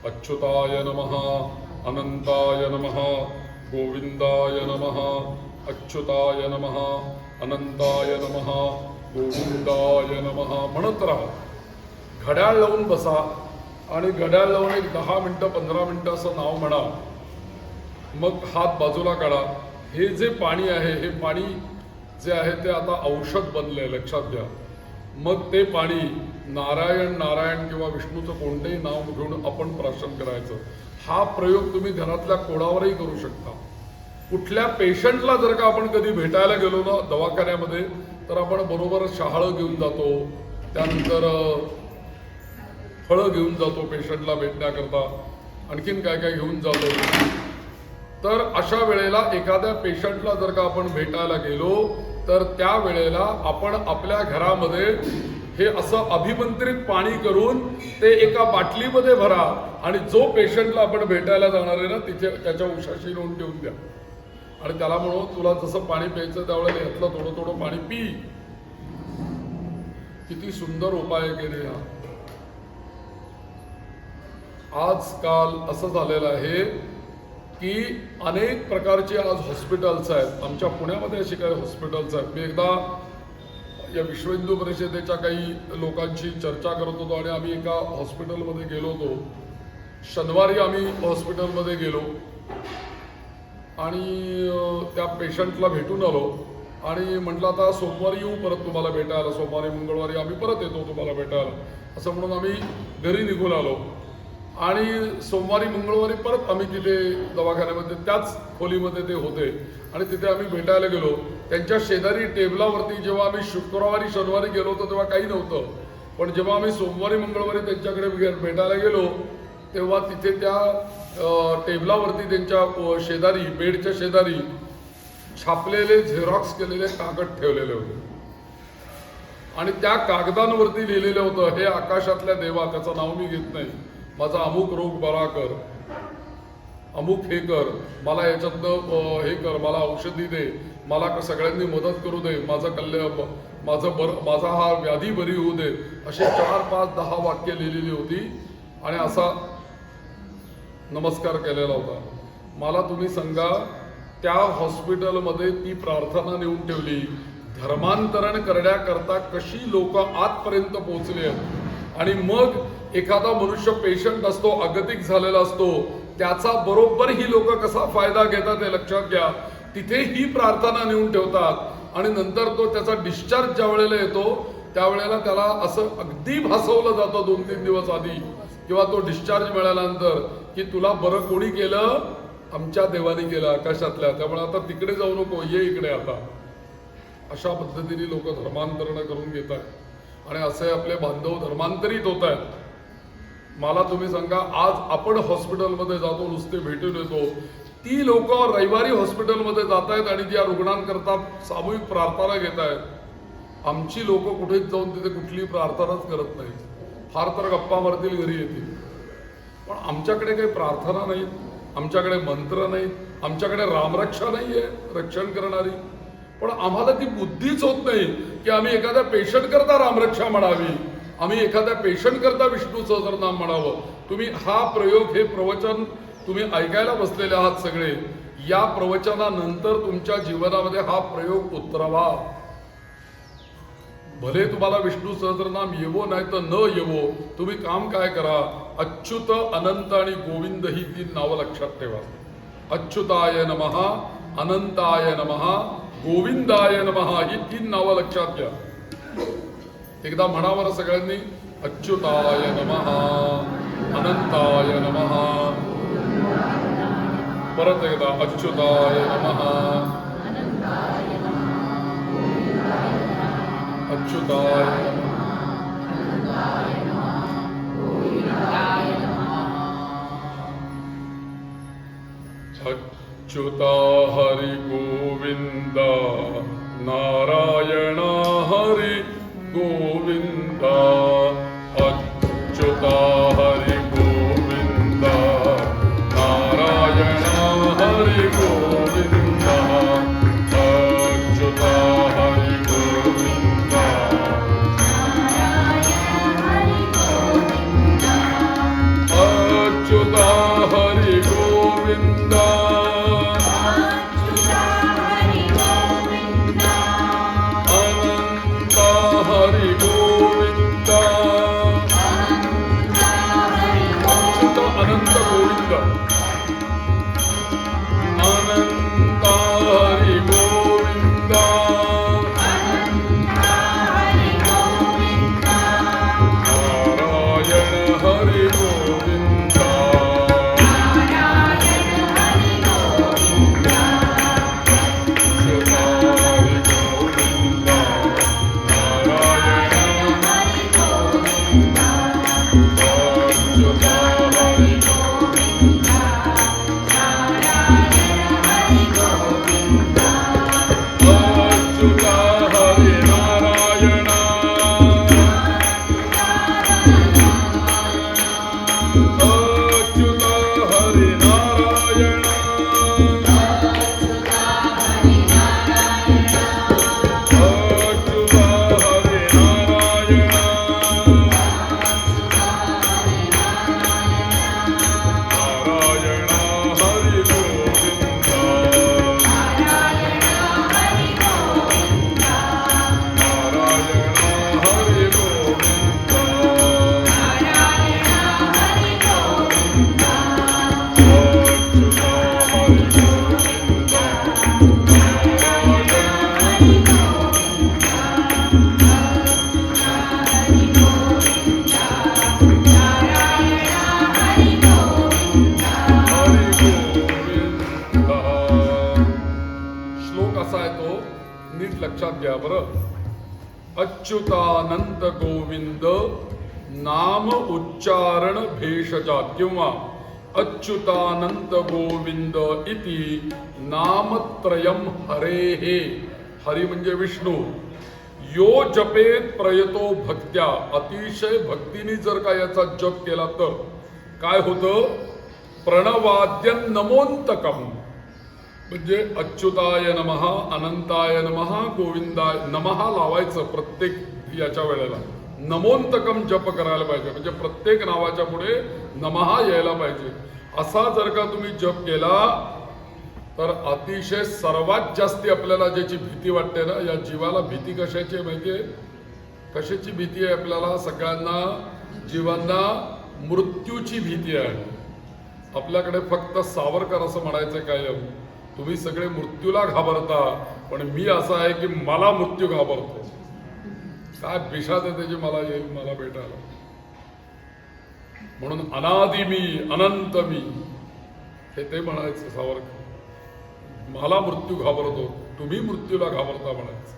अच्युताय नमः, अनंताय नमः, गोविंदाय नमः. अच्युताय नमः, अनंताय नमः, गोविंदाय नमः म्हणत राहा. घड्याळ लावून बसा आणि घड्याळ लावून एक 10 मिनिटं 15 मिनिटं असं नाव म्हणा. मग हात बाजूला काढा. हे जे पाणी आहे, हे पाणी जे आहे ते आता औषध बनलंय, लक्षात घ्या. मग ते पाणी नारायण नारायण किंवा विष्णूचं कोणतेही नाव घेऊन आपण प्राशन करायचं. हा प्रयोग तुम्ही घरातल्या कोणावरही करू शकता. कुठल्या पेशंटला जर का आपण कधी भेटायला गेलो ना दवाखान्यामध्ये, तर आपण बरोबर शहाळं घेऊन जातो, त्यानंतर फळं घेऊन जातो पेशंटला भेटण्याकरता, आणखीन काय काय घेऊन जातो. तर अशा वेळेला एखाद्या पेशंटला जर का आपण भेटायला गेलो तर त्या वेळेला आपण आपल्या घरामध्ये हे असं अभिमंत्रित पाणी करून ते एका बाटलीमध्ये भरा आणि जो पेशंटला आपण भेटायला जाणार आहे ना तिथे त्याच्या उशाशी लावून ठेवून द्या आणि त्याला म्हणू, तुला जसं पाणी प्यायचं त्यावेळेला यातलं थोडं थोडं पाणी पी. किती सुंदर उपाय केले हा. आजकाल असं झालेलं आहे की अनेक प्रकारचे आज हॉस्पिटल्स आहेत. आमच्या पुण्यामध्ये अशी काही हॉस्पिटल्स आहेत. मी एकदा या विश्व हिंदू परिषदेच्या काही लोकांशी चर्चा करत होतो आणि आम्ही एका हॉस्पिटलमध्ये गेलो होतो. शनिवारी आम्ही हॉस्पिटलमध्ये गेलो आणि त्या पेशंटला भेटून आलो आणि म्हटलं आता सोमवारी येऊ परत तुम्हाला भेटायला. सोमवारी मंगळवारी आम्ही परत येतो तुम्हाला भेटायला असं म्हणून आम्ही घरी निघून आलो. आणि सोमवारी मंगळवारी परत आम्ही तिथे दवाखान्यामध्ये त्याच खोलीमध्ये ते होते आणि तिथे आम्ही भेटायला गेलो. त्यांच्या शेजारी टेबलावरती जेव्हा आम्ही शुक्रवारी शनिवारी गेलो होतो तेव्हा काही नव्हतं, पण जेव्हा आम्ही सोमवारी मंगळवारी त्यांच्याकडे भेटायला गेलो तेव्हा तिथे त्या टेबलावरती त्यांच्या शेजारी, बेडच्या शेजारी छापलेले झेरॉक्स केलेले कागद ठेवलेले होते आणि त्या कागदांवरती लिहिलेलं होतं, हे आकाशातल्या देवा, त्याचं नाव मी घेत नाही, माझा अमुक रोग बरा कर, अमुक हे कर, मला याच्यातनं हे कर, मला औषधी दे, मला सगळ्यांनी मदत करू दे, माझा हा व्याधी बरी होऊ दे. असे 4, 5, 10 वाक्य लिहिलेली होती आणि असा नमस्कार केलेला होता. मला तुम्ही सांगा, त्या हॉस्पिटलमध्ये ती प्रार्थना नेऊन ठेवली. धर्मांतरण करण्याकरता कशी लोक आतपर्यंत पोहोचली आहेत आणि मग एखादा मनुष्य पेशंट असतो, अगतिक झालेला असतो, त्याचा बरोबर ही लोक कसा फायदा घेतात हे लक्षात घ्या. तिथे ही प्रार्थना नेऊन ठेवतात आणि नंतर तो त्याचा डिस्चार्ज ज्या वेळेला येतो त्यावेळेला त्याला असं अगदी भासवलं जातं 2-3 दिवस आधी किंवा तो डिस्चार्ज मिळाल्यानंतर की तुला बरं कोणी केलं, आमच्या देवाने केलं आकाशातल्या, त्यामुळे आता तिकडे जाऊ नको, ये इकडे आता. अशा पद्धतीने लोक धर्मांतरण करून घेत आहेत आणि असे आपले बांधव धर्मांतरित होत आहेत. मला तुम्ही सांगा, आज आपण हॉस्पिटलमध्ये जातो, नुसते भेटून येतो, ती लोक रविवारी हॉस्पिटलमध्ये जात आहेत आणि त्या रुग्णांकरता सामूहिक प्रार्थना घेत आहेत. आमची लोक कुठेच जाऊन तिथे कुठलीही प्रार्थनाच करत नाही. फार तर गप्पा मारतील, घरी येतील. पण आमच्याकडे काही प्रार्थना नाहीत, आमच्याकडे मंत्र नाहीत, आमच्याकडे रामरक्षा नाहीये रक्षण करणारी. पण आम्हाला ती बुद्धीच होत नाही की आम्ही एखाद्या पेशंट करता रामरक्षा म्हणावी, आम्ही एखाद्या पेशंट करता विष्णू सहस्रनाम म्हणावं. तुम्ही हा प्रयोग, हे प्रवचन तुम्ही ऐकायला बसलेले आहात सगळे. या प्रवचनानंतर तुमच्या जीवनामध्ये हा प्रयोग उतरवा. भले तुम्हाला विष्णू सहस्रनाम येवो नाही तर न येवो, तुम्ही काम काय करा, अच्युत, अनंत आणि गोविंद ही 3 नावं लक्षात ठेवा. अच्युताय नमः, अनंताय नमः, गोविंदाय नमः ही 3 नावं लक्षात घ्या. एकदा म्हणावं सगळ्यांनी, अच्युताय नमः, अनंताय नमः. परत एकदा, अच्युताय नमः, अच्युताय अच्युता हरि गोविंद, नारायण हरि गोविंद, अच्युता हरि गोविंद, नारायण हरि गोविंद, अच्युता हरि गोविंद, अच्युता हरि गोविंद, लक्षात घ्या बरं. अच्युतानंत गोविंद नाम उच्चारण भेषजात किंवा अच्युतानंत गोविंद इति नामत्रयम हरेहे. हरी म्हणजे विष्णू. यो जपेत प्रयतो भक्त्या. अतिशय भक्तीने जर का याचा जप केला तर काय होतं? प्रणवाद्य नमोन्तकम. म्हणजे अच्युताय नमः, अनंताय नमः, गोविंदाय नमः लावायचं प्रत्येक याच्या वेळेला. नमोन्तकम जप करायला पाहिजे, म्हणजे प्रत्येक नावाच्या पुढे नमः यायला पाहिजे. असा जर का तुम्ही जप केला तर अतिशय सर्वात जास्ती आपल्याला ज्याची भीती वाटते ना, या जीवाला भीती कशाची आहे माहितीये? कशाची भीती आहे आपल्याला? सगळ्यांना जीवांना मृत्यूची भीती आहे. आपल्याकडे फक्त सावरकर असं म्हणायचं कायम, तुम्ही सगळे मृत्यूला घाबरता, पण मी असा आहे की मला मृत्यू घाबरतो. काय विषाद आहे त्याची, मला येईल मला भेटायला. म्हणून अनादि मी, अनंत मी, हे ते म्हणायचं सावरकर. मला मृत्यू घाबरतो, तुम्ही मृत्यूला घाबरता म्हणायचं.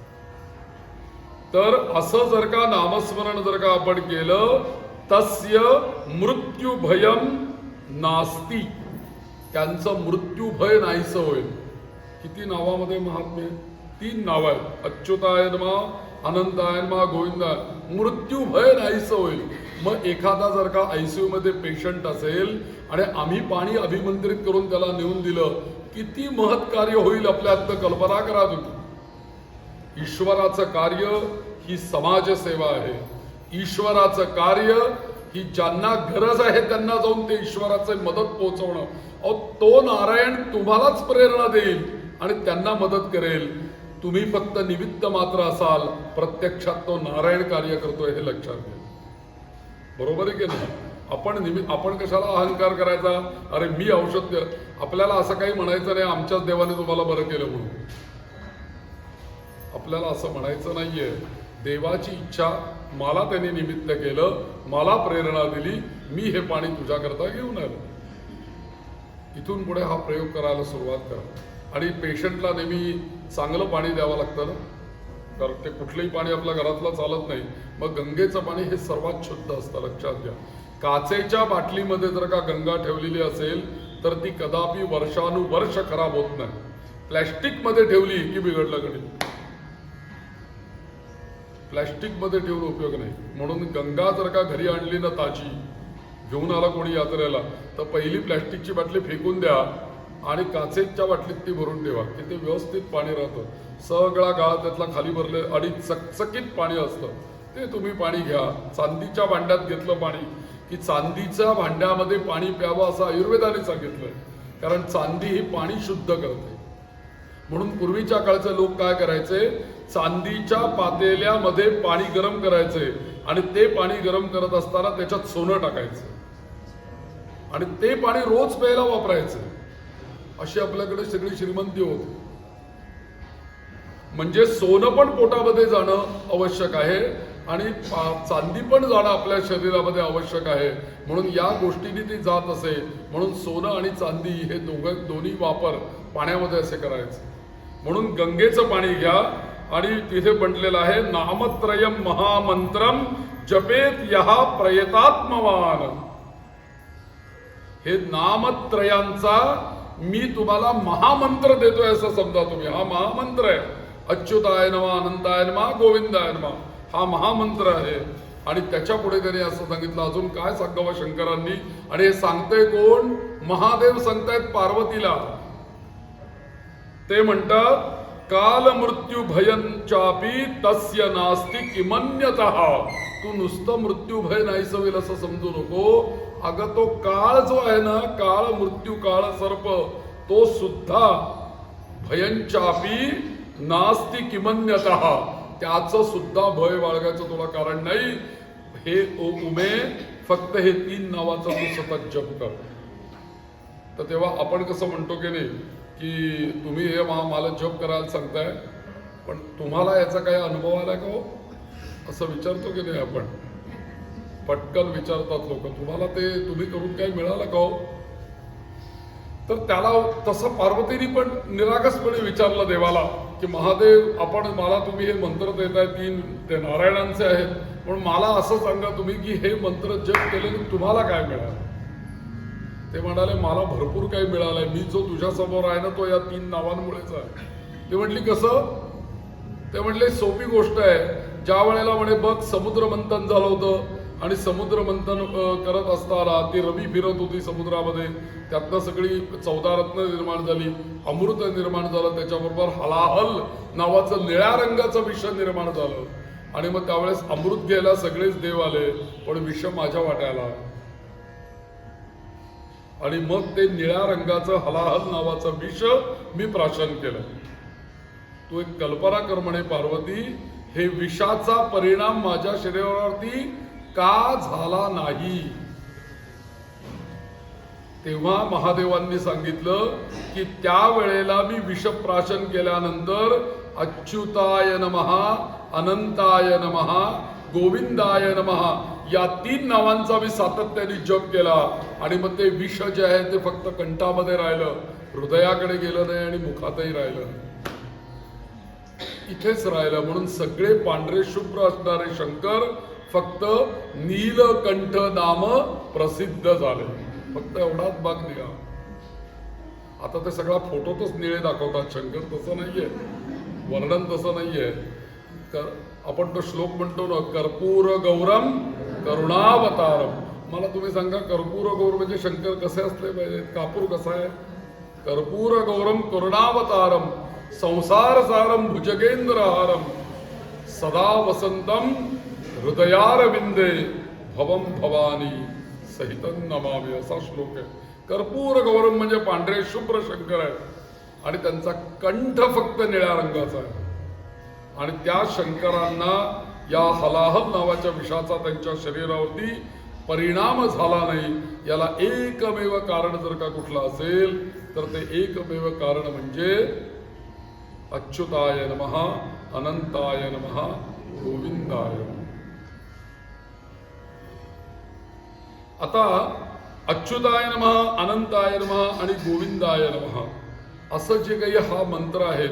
तर असं जर का नामस्मरण जर का आपण केलं तस्य मृत्यू भयम नास्ती, त्यांचं मृत्यू भय नाहीसं होईल. किती नावामध्ये महात्म्य? 3 नावं आहेत. अच्युताय नमः, अनंताय नमः, गोविंदाय. मृत्यू भय नाहीसं होईल. मग एखादा जर का ICU मध्ये पेशंट असेल आणि आम्ही पाणी अभिमंत्रित करून त्याला नेऊन दिलं, किती महत्कार्य होईल आपल्या हात कल्पना करा तुम्ही. ईश्वराचं कार्य ही समाजसेवा आहे. ईश्वराचं कार्य ही ज्यांना गरज आहे त्यांना जाऊन ते ईश्वराचं मदत पोहोचवणं. अहो, तो नारायण तुम्हालाच प्रेरणा देईल आणि त्यांना मदत करेल. तुम्ही फक्त निमित्त मात्र असाल, प्रत्यक्षात तो नारायण कार्य करतोय हे लक्षात घ्या. बरोबर आहे की नाही? आपण कशाला अहंकार करायचा? अरे मी औषध, आपल्याला असं काही म्हणायचं नाही आमच्याच देवाने तुम्हाला बरं केलं म्हणून. आपल्याला असं म्हणायचं नाहीये. देवाची इच्छा, मला त्यांनी निमित्त केलं, मला प्रेरणा दिली, मी हे पाणी तुझ्याकरता घेऊन आलो. इथून पुढे हा प्रयोग करायला सुरुवात करा. आणि पेशंटला नेहमी चांगलं पाणी द्यावं लागतं ना, कारण ते कुठलंही पाणी आपल्या घरातलं चालत नाही. मग गंगेचं पाणी हे सर्वात शुद्ध असतं, लक्षात घ्या. काचेच्या बाटलीमध्ये जर का गंगा ठेवलेली असेल तर ती कदापि वर्षानुवर्ष खराब होत नाही. प्लॅस्टिकमध्ये ठेवली की बिघडलं गणित. प्लॅस्टिकमध्ये ठेवून उपयोग नाही. म्हणून गंगा जर का घरी आणली ना ताजी, घेऊन आला कोणी यात्रेला, तर पहिली प्लॅस्टिकची बाटली फेकून द्या आणि काचेच्या बाटलीत ती भरून ठेवा की ते व्यवस्थित पाणी राहतं. सगळा गाळ त्यातला खाली भरले आणि चकचकीत पाणी असतं, ते तुम्ही पाणी घ्या. चांदीच्या भांड्यात घेतलं पाणी की चांदीच्या भांड्यामध्ये पाणी प्यावं असं आयुर्वेदाने सांगितलंय, कारण चांदी ही पाणी शुद्ध करते. म्हणून पूर्वीच्या काळचे लोक काय करायचे, चांदीच्या पातेल्यामध्ये पाणी गरम करायचे आणि ते पाणी गरम करत असताना त्याच्यात सोनं टाकायचं आणि ते पाणी रोज प्यायला वापरायचं. अशी आपल्याकडे सगळी श्रीमंती होती. म्हणजे सोनं पण पोटामध्ये जाणं आवश्यक आहे आणि चांदी पण जाणं आपल्या शरीरामध्ये आवश्यक आहे. म्हणून या गोष्टींनी ती जात असे. म्हणून सोनं आणि चांदी हे दोन्ही वापर पाण्यामध्ये असे करायचे. म्हणून गंगेचं पाणी घ्या आणि तिथे म्हटलेलं आहे, नामत्रयम महामंत्रम जपेत यहा प्रयतात्मवान. हे नामत्रयांचा मी तुम्हाला महामंत्र देतोय असं समजा तुम्ही. हा महामंत्र आहे. अच्युताय नमः, अनंताय नमः, गोविंदाय नमः, हा महामंत्र आहे. आणि त्याच्या पुढे त्यांनी असं सांगितलं, अजून काय सांगावं शंकरांनी. आणि हे सांगते कोण? महादेव सांगतायत पार्वतीला. ते म्हणतात, काल मृत्यू भयंचापी तस्य नास्ति किमन्यतः. तू नुसतं मृत्यू भय नाहीसं होईल असं समजू नको. अगं तो काळ जो आहे ना, काळ मृत्यू काळ सर्प, तो सुद्धा भयंचापी नास्ति किमन्यतः, त्याचं सुद्धा भय बाळगायचं तुला कारण नाही. हे उमे फक्त हे 3 नावाचं तू सतत जप कर. तर तेव्हा आपण कसं म्हणतो की नाही की तुम्ही हे मला जप करायला सांगताय, पण तुम्हाला याचा काही अनुभव आला का हो, असं विचारतो की नाही आपण. पटकन विचारतात लोक, तुम्हाला ते तुम्ही करून काही मिळालं का हो. तर त्याला तसं पार्वतीने पण निरागसपणे विचारलं देवाला की महादेव, मला तुम्ही हे मंत्र देताय, 3 ते नारायणांचे आहेत, पण मला असं सांगा तुम्ही की हे मंत्र जप केल्याने तुम्हाला काय मिळालं. ते म्हणाले, मला भरपूर काही मिळालंय. मी जो तुझ्या समोर आहे ना, तो या 3 नावांमुळेच आहे. ते म्हटली कसं? ते म्हटले सोपी गोष्ट आहे. ज्या वेळेला म्हणे बघ समुद्र मंथन झालं होतं आणि समुद्र मंथन करत असताना ती रवी फिरत होती समुद्रामध्ये, त्यातनं सगळी 14 रत्न निर्माण झाली, अमृत निर्माण झालं, त्याच्याबरोबर हलाहल नावाचं निळ्या रंगाचं विष निर्माण झालं. आणि मग त्यावेळेस अमृत घ्यायला सगळेच देव आले, पण विष माझ्या वाट्याला. आणि मग ते निळ्या रंगाचं हलाहल नावाचं विष मी प्राशन केलं. तू एक कल्पना कर म्हणे पार्वती, हे विषाचा परिणाम माझ्या शरीरावरती का झाला नाही. तेव्हा महादेवांनी सांगितलं की त्यावेळेला मी विषप्राशन केल्यानंतर अच्युताय नमः, अनंताय नमः, गोविंदाय नमः या 3 नावांचा मी सातत्याने जप केला. आणि मग ते विष जे आहे ते फक्त कंठामध्ये राहिलं, हृदयाकडे गेलं नाही आणि मुखातही राहिलं नाही, इथेच राहिलं. म्हणून सगळे पांढरे शुभ्र असणारे शंकर फक्त नीलकंठ नाम प्रसिद्ध झाले. फक्त एवढाच भाग निघा. आता ते सगळा फोटोतच निळे दाखवतात. शंकर तसं नाहीये, वर्णन तसं नाहीये. आपण तो श्लोक म्हणतो ना, कर्पूर गौरम करुणावतारम. मला तुम्ही सांगा, कर्पूर गौर म्हणजे शंकर कसे असले पाहिजे? कापूर कसा आहे? कर्पूर गौरम करुणावतारम संसार सारम भुजगेंद्रहारम सदा वसंतम हृदयारविंदे भवम भवानी सहितं नमामि, असा श्लोक आहे. कर्पूर गौरम म्हणजे पांढरे शुभ्र शंकर आहे आणि त्यांचा कंठ फक्त निळ्या रंगाचा आहे. आणि त्या शंकरांना या हलाहल नावाच्या विषाचा त्यांच्या शरीरावरती परिणाम झाला नाही. याला एकमेव कारण जर का कुठलं असेल तर ते एकमेव कारण म्हणजे अच्युताय नमः, अनंताय नमः, गोविंदाय नमः. आता अच्युताय नमः, अनंताय नमः आणि गोविंदाय नमः असं जे काही हा मंत्र आहे,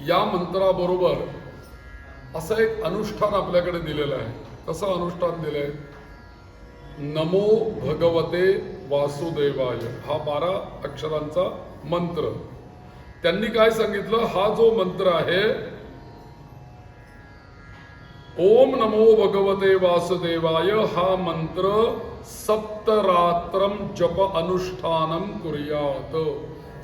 या मंत्राबरोबर असं एक अनुष्ठान आपल्याकडे दिलेलं आहे. कसं अनुष्ठान दिलंय? नमो भगवते वासुदेवाय हा 12 अक्षरांचा मंत्र. त्यांनी काय सांगितलं? हा जो मंत्र आहे, ओम नमो भगवते वासुदेवाय, हा मंत्र सप्तरात्रम जप अनुष्ठानम कुर्यात.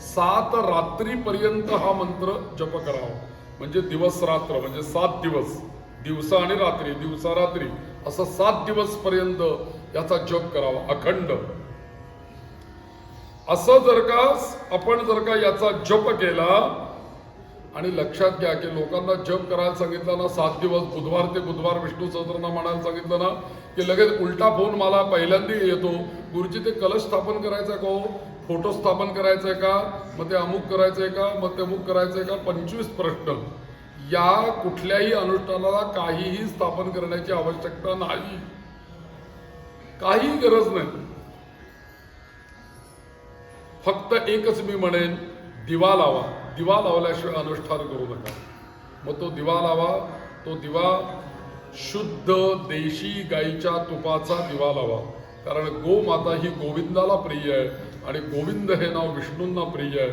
7 रात्रीपर्यंत हा मंत्र जप करावा. म्हणजे दिवस रात्र म्हणजे 7 दिवस, दिवसा आणि रात्री, दिवसा रात्री असं 7 दिवस पर्यंत याचा जप करावा अखंड. असं जर का याचा जप केला, आणि लक्षात घ्या की लोकांना जप करायला सांगितलं ना 7 दिवस, बुधवार ते बुधवार विष्णू सहस्त्रनाम म्हणायला सांगितलं ना की लगेच उलटा फोन मला पहिल्यांदा येतो, गुरुजी ते कलश स्थापन करायचं का हो, फोटो स्थापन करायचंय का, मग ते अमुक करायचंय का, मग ते अमुक करायचंय का. 25 प्रश्न. या कुठल्याही अनुष्ठानाला काहीही स्थापन करण्याची आवश्यकता नाही, काही गरज नाही. फक्त एकच मी म्हणेन, दिवा लावा. दिवा लावल्याशिवाय अनुष्ठान करू नका. मग तो दिवा लावा. तो दिवा शुद्ध देशी गाईच्या तुपाचा दिवा लावा. कारण गोमाता ही गोविंदाला प्रिय आहे आणि गोविंद हे नाव विष्णूंना प्रिय आहे.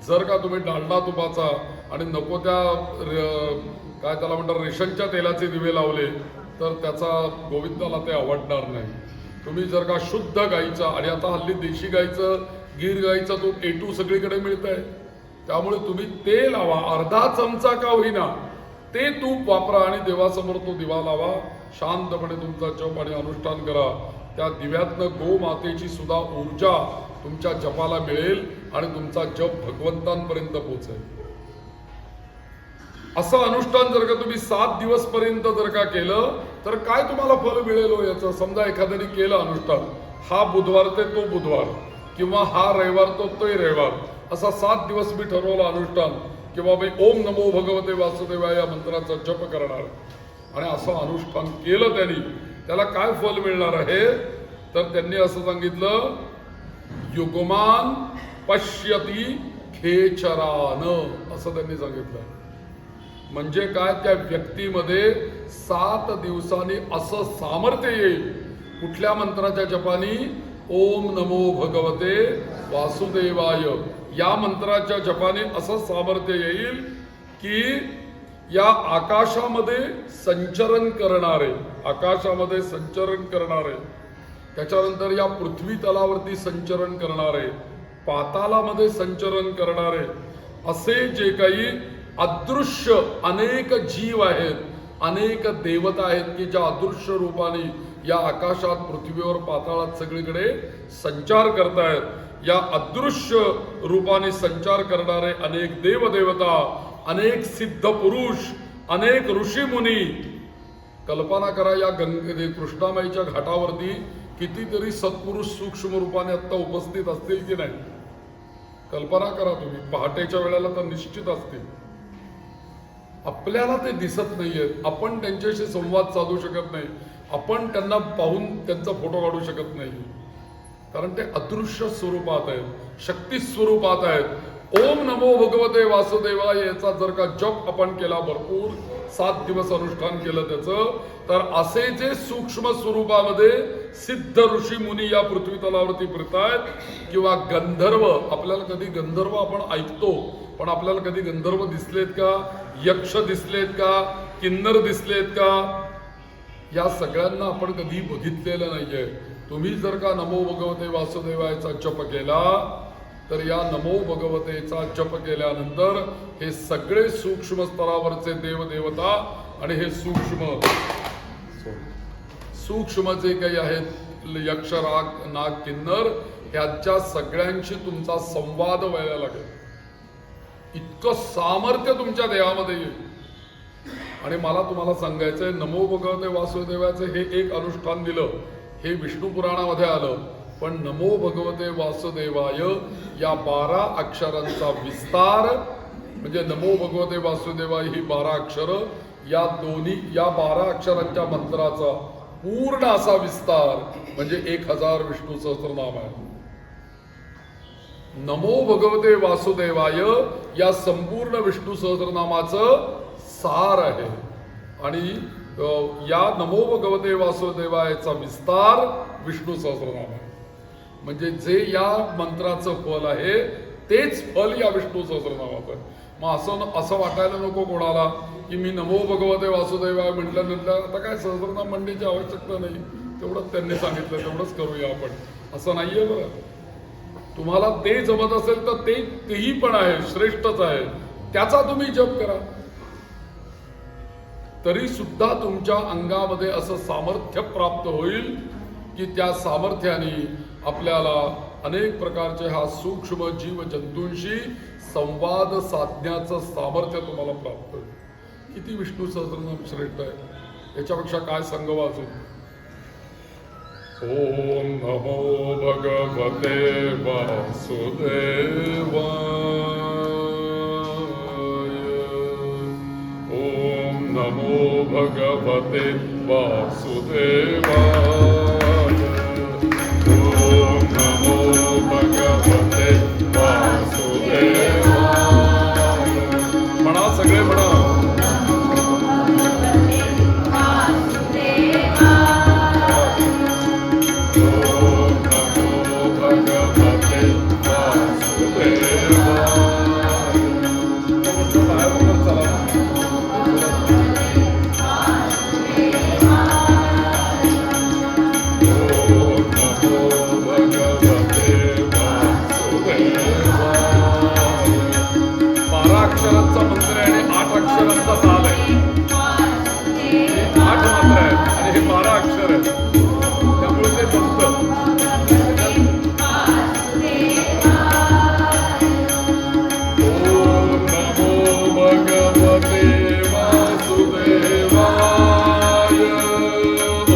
जर का तुम्ही डालडा तुपाचा आणि नको त्या काय त्याला म्हणतात रेशनच्या तेलाचे दिवे लावले तर त्याचा गोविंदाला ते आवडणार नाही. तुम्ही जर का शुद्ध गाईचा, आणि आता हल्ली देशी गाईचं, गीर गाईचं तूप A2 सगळीकडे मिळत आहे, त्यामुळे तुम्ही ते लावा. अर्धा चमचा का होईना ते तूप वापरा आणि देवासमोर तो दिवा लावा. शांतपणे तुमचा जप आणि अनुष्ठान करा. त्या दिव्यातनं गोमातेची सुद्धा ऊर्जा तुमच्या जपाला मिळेल आणि तुमचा जप भगवंतांपर्यंत पोहोचेल. असं अनुष्ठान जर का तुम्ही 7 दिवस पर्यंत जर का केलं तर काय तुम्हाला फल मिळेल हो याचं? समजा एखाद्याने केलं अनुष्ठान, हा बुधवार ते तो बुधवार, किंवा हा रविवार तो रविवार, असा 7 दिवस मी ठरवलं अनुष्ठान किंवा ओम नमो भगवते वासुदेवाय या मंत्राचा जप करणार, आणि असं अनुष्ठान केलं त्यांनी, त्याला काय फल मिळणार आहे? तर त्यांनी असं सांगितलं, युगमान पश्यती खेचरान, असं त्यांनी सांगितलं. म्हणजे काय? त्या व्यक्तीमध्ये 7 दिवसांनी असं सामर्थ्य येईल. कुठल्या मंत्राच्या जपानी? ओम नमो भगवते वासुदेवाय या मंत्राच्या जपाने असं सामर्थ्य येईल की या आकाशामध्ये संचरण करणारे, आकाशामध्ये संचरण करणारे, त्याच्यानंतर या पृथ्वी तलावरती संचरण करणारे, पातालामध्ये संचरण करणारे, असे जे काही अदृश्य अनेक जीव आहेत, अनेक देवता आहेत की ज्या अदृश्य रूपाने या आकाशात, पृथ्वीवर, पाताळात सगळीकडे संचार करतायत. या अदृश्य रूपाने संचार करणारे अनेक देवदेवता, अनेक सिद्ध पुरुष, अनेक ऋषी मुनी. कल्पना करा, या कृष्णामाईच्या घाटावरती कितीतरी सत्पुरुष सूक्ष्म रूपाने आता उपस्थित असतील की नाही? कल्पना करा तुम्ही. पहाटेच्या वेळेला तर निश्चित असतील. आपल्याला ते दिसत नाहीये, आपण त्यांच्याशी संवाद साधू शकत नाही, आपण त्यांना पाहून त्यांचा फोटो काढू शकत नाही, कारण ते अदृश्य स्वरूपात आहेत, शक्ती स्वरूपात आहेत. ओम नमो भगवते वासुदेवाय याचा जर का जप आपण केला भरपूर 7 दिवस अनुष्ठान केलं त्याचं. तर असे जे सूक्ष्म स्वरूपामध्ये सिद्ध ऋषी मुनी या पृथ्वी तलावरती फिरतायत, किंवा गंधर्व, आपल्याला कधी गंधर्व आपण ऐकतो, पण आपल्याला कधी गंधर्व दिसलेत का, यक्ष दिसलेत का, किन्नर दिसलेत का, या सगळ्यांना आपण कधी बघितलेलं नाहीये. तुम्ही जर का नमो भगवते वासुदेवायचा जप केला, तर या नमो भगवतेचा जप केल्यानंतर हे सगळे सूक्ष्म स्तरावरचे देवदेवता आणि हे सूक्ष्म जे काही आहेत यक्ष, नाग, किन्नर, ह्यांच्या सगळ्यांशी तुमचा संवाद व्हायला लागेल. इतकं सामर्थ्य तुमच्या देहामध्ये येईल. आणि मला तुम्हाला सांगायचंय, नमो भगवते वासुदेवाचं हे एक अनुष्ठान दिलं, हे विष्णू पुराणामध्ये आलं, पण नमो भगवते वासुदेवाय या 12 अक्षरांचा विस्तार, म्हणजे नमो भगवते वासुदेवाय ही 12 अक्षर, या 12 अक्षरांच्या मंत्राचा पूर्ण असा विस्तार म्हणजे 1000 विष्णू सहस्रनाम आहे. नमो भगवते वासुदेवाय या संपूर्ण विष्णू सहस्रनामाचं सार आहे. आणि या नमो भगवते वासुदेवायचा विस्तार विष्णू सहस्रनाम आहे. म्हणजे जे या मंत्राचं फल आहे तेच फल या विष्णू सहस्रनामाचं आहे. मग असं वाटायला नको कोणाला की मी नमो भगवते वासुदेवाय म्हटल्यानंतर आता काय सहस्रनाम म्हणण्याची आवश्यकता नाही, तेवढंच त्यांनी सांगितलं तेवढंच करूया आपण, असं नाहीये. बरं, तुम्हाला ते जमत असेल तर तेही पण आहे, श्रेष्ठच आहे, त्याचा तुम्ही जप करा. तरी सुद्धा तुमच्या अंगामध्ये असं सामर्थ्य प्राप्त होईल की त्या सामर्थ्याने आपल्याला अनेक प्रकारचे हा सूक्ष्म जीव जंतूंशी संवाद साधण्याचं सामर्थ्य तुम्हाला प्राप्त होईल. किती विष्णू सहस्रनाम श्रेष्ठ आहे, याच्यापेक्षा काय सांगावं अजून. ओम नमो भगवते वासुदेवाय. ओम नमो भगवते वासुदेवाय. ओम नमो भगवते वासुदेवाय. म्हणा, सगळे म्हणा. अक्षरांचा ताल आहे, 8 मात्रा आहेत आणि हे 12 अक्षर आहेत, त्यामुळे ते जमतं. ओम नमो भगवते वासुदेवाय.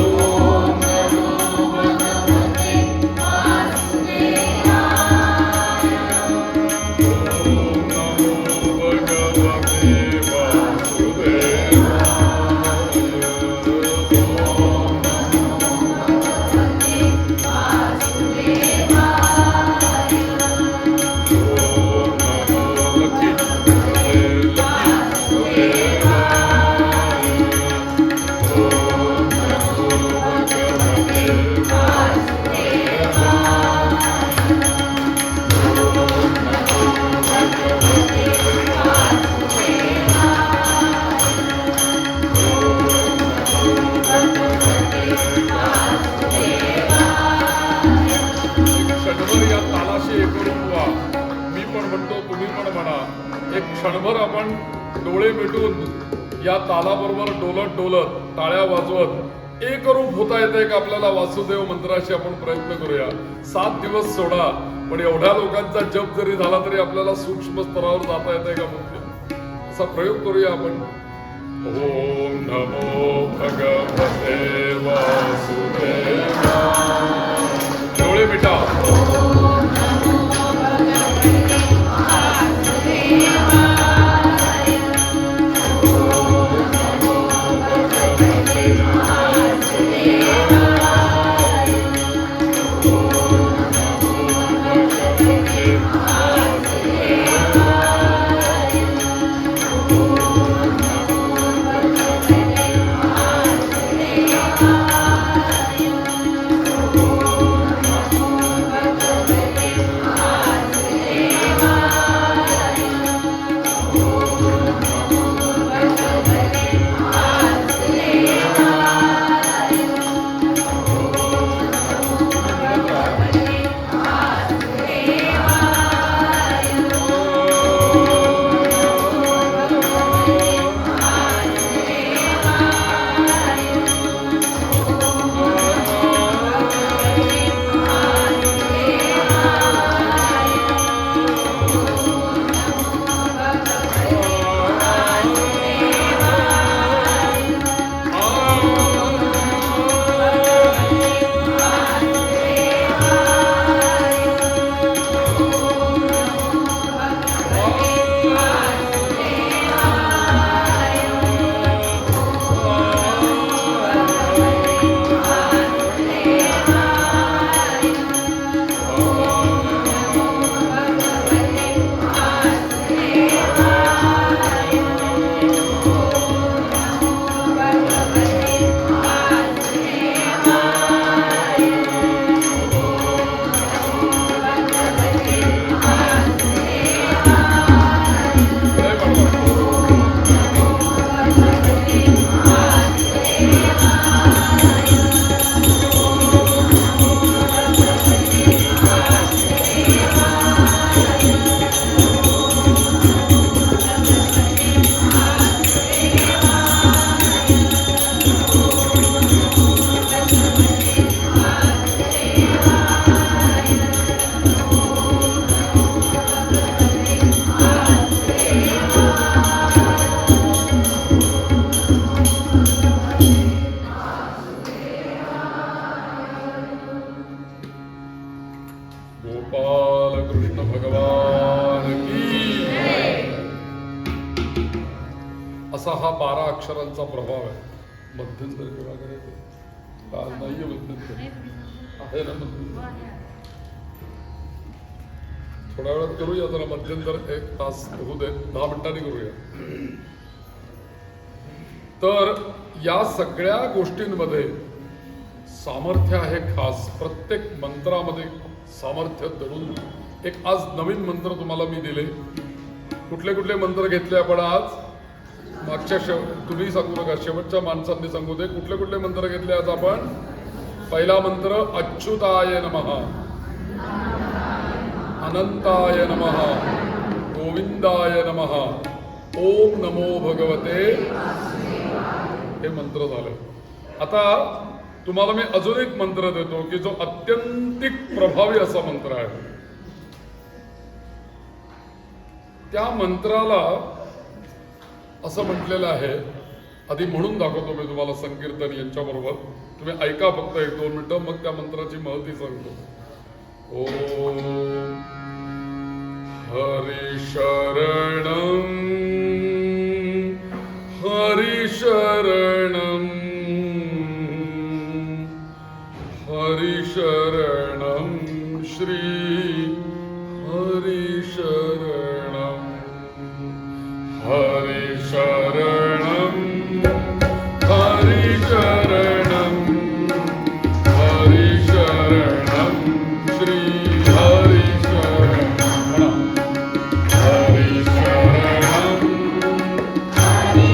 ओम नमो भगवते वासुदेवाय. ओम नमो भगवते क्षणभर आपण डोळे मिटून या तालाबरोबर डोलत डोलत टाळ्या वाजवत एक रूप होता येते का आपल्याला वासुदेव मंत्राशी आपण प्रयत्न करूया. 7 दिवस सोडा, पण एवढ्या लोकांचा जप जरी झाला तरी आपल्याला सूक्ष्म स्तरावर जाता येते का म्हणते, असा प्रयोग करूया आपण. ओम नमो भगवते वासुदेवाय. डोळे मिटा. असा हा 12 अक्षरांचा प्रभाव आहे. मध्यंतर केव्हा करायचं? आज नाहीये मध्यंतर, आहे ना मध्यंतर? थोड्या वेळात करूया जरा मध्यंतर, 1 तास होऊ दे, 10 मिनिटांनी करूया. तर या सगळ्या गोष्टींमध्ये सामर्थ्य आहे खास. प्रत्येक मंत्रामध्ये सामर्थ्य दडून एक आज नवीन मंत्र तुम्हाला मी दिले. कुठले कुठले मंत्र घेतले आपण आज? मागच्या तुम्ही सांगू नका, शेवटच्या माणसांनी सांगू दे. कुठले कुठले मंत्र घेतले आज आपण? पहिला मंत्र अच्युताय नमः, अनंताय नमः, गोविंदाय नमः, ओम नमो भगवते. हे मंत्र झाले. आता तुम्हाला मी अजून एक मंत्र देतो की जो अत्यंतिक प्रभावी असा मंत्र आहे. त्या मंत्राला असं म्हटलेलं आहे, आधी म्हणून दाखवतो मी तुम्हाला संकीर्तन यांच्याबरोबर. तुम्ही ऐका फक्त 1-2 मिनिटं, मग त्या मंत्राची महती सांगतो. ओम हरि शरणं, हरि शरणं, हरि शरणं, श्री हरि शरणं, हरि शरणं, हरि शरणं, हरि शरणं, श्री हरि शरणं, हरि शरणं, हरि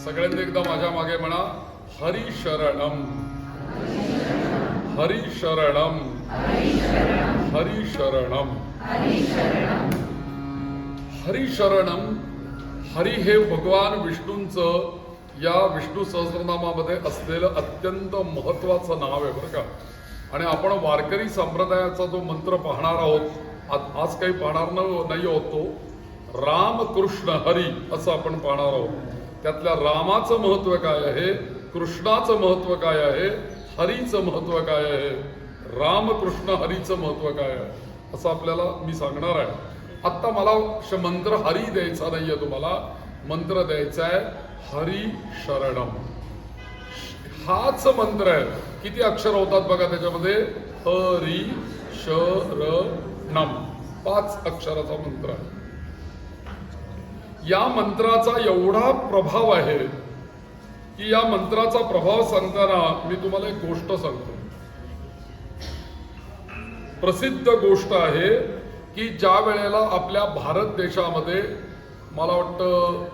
सगळ्यांनी एकदा माझ्या मागे म्हणा, हरि शरणम, हरि शरणम, हरि शरणम, हरि शरणम. हरी हे भगवान विष्णूंचं या विष्णू सहस्रनामामध्ये असलेलं अत्यंत महत्वाचं नाव आहे बरं का. आणि आपण वारकरी संप्रदायाचा जो मंत्र पाहणार आहोत, आज काही पाहणार नाही आहोत, तो राम कृष्ण हरी असं आपण पाहणार आहोत. त्यातल्या रामाचं महत्व काय आहे, कृष्णाचं महत्व काय आहे, हरीचं महत्व काय आहे, राम कृष्ण हरीचं महत्व काय आहे, असं आपल्याला मी सांगणार आहे. आत्ता मला मंत्र हरी द्यायचा नाहीये, तुम्हाला मंत्र द्यायचा आहे हरी शरणम. हाच मंत्र आहे. किती अक्षर होतात बघा त्याच्यामध्ये, हरी शरणम, 5 अक्षराचा मंत्र आहे. या मंत्राचा एवढा प्रभाव आहे की या मंत्राचा प्रभाव सांगताना मी तुम्हाला एक गोष्ट सांगतो. प्रसिद्ध गोष्ट आहे की ज्या वेळेला आपल्या भारत देशामध्ये मला वाटतं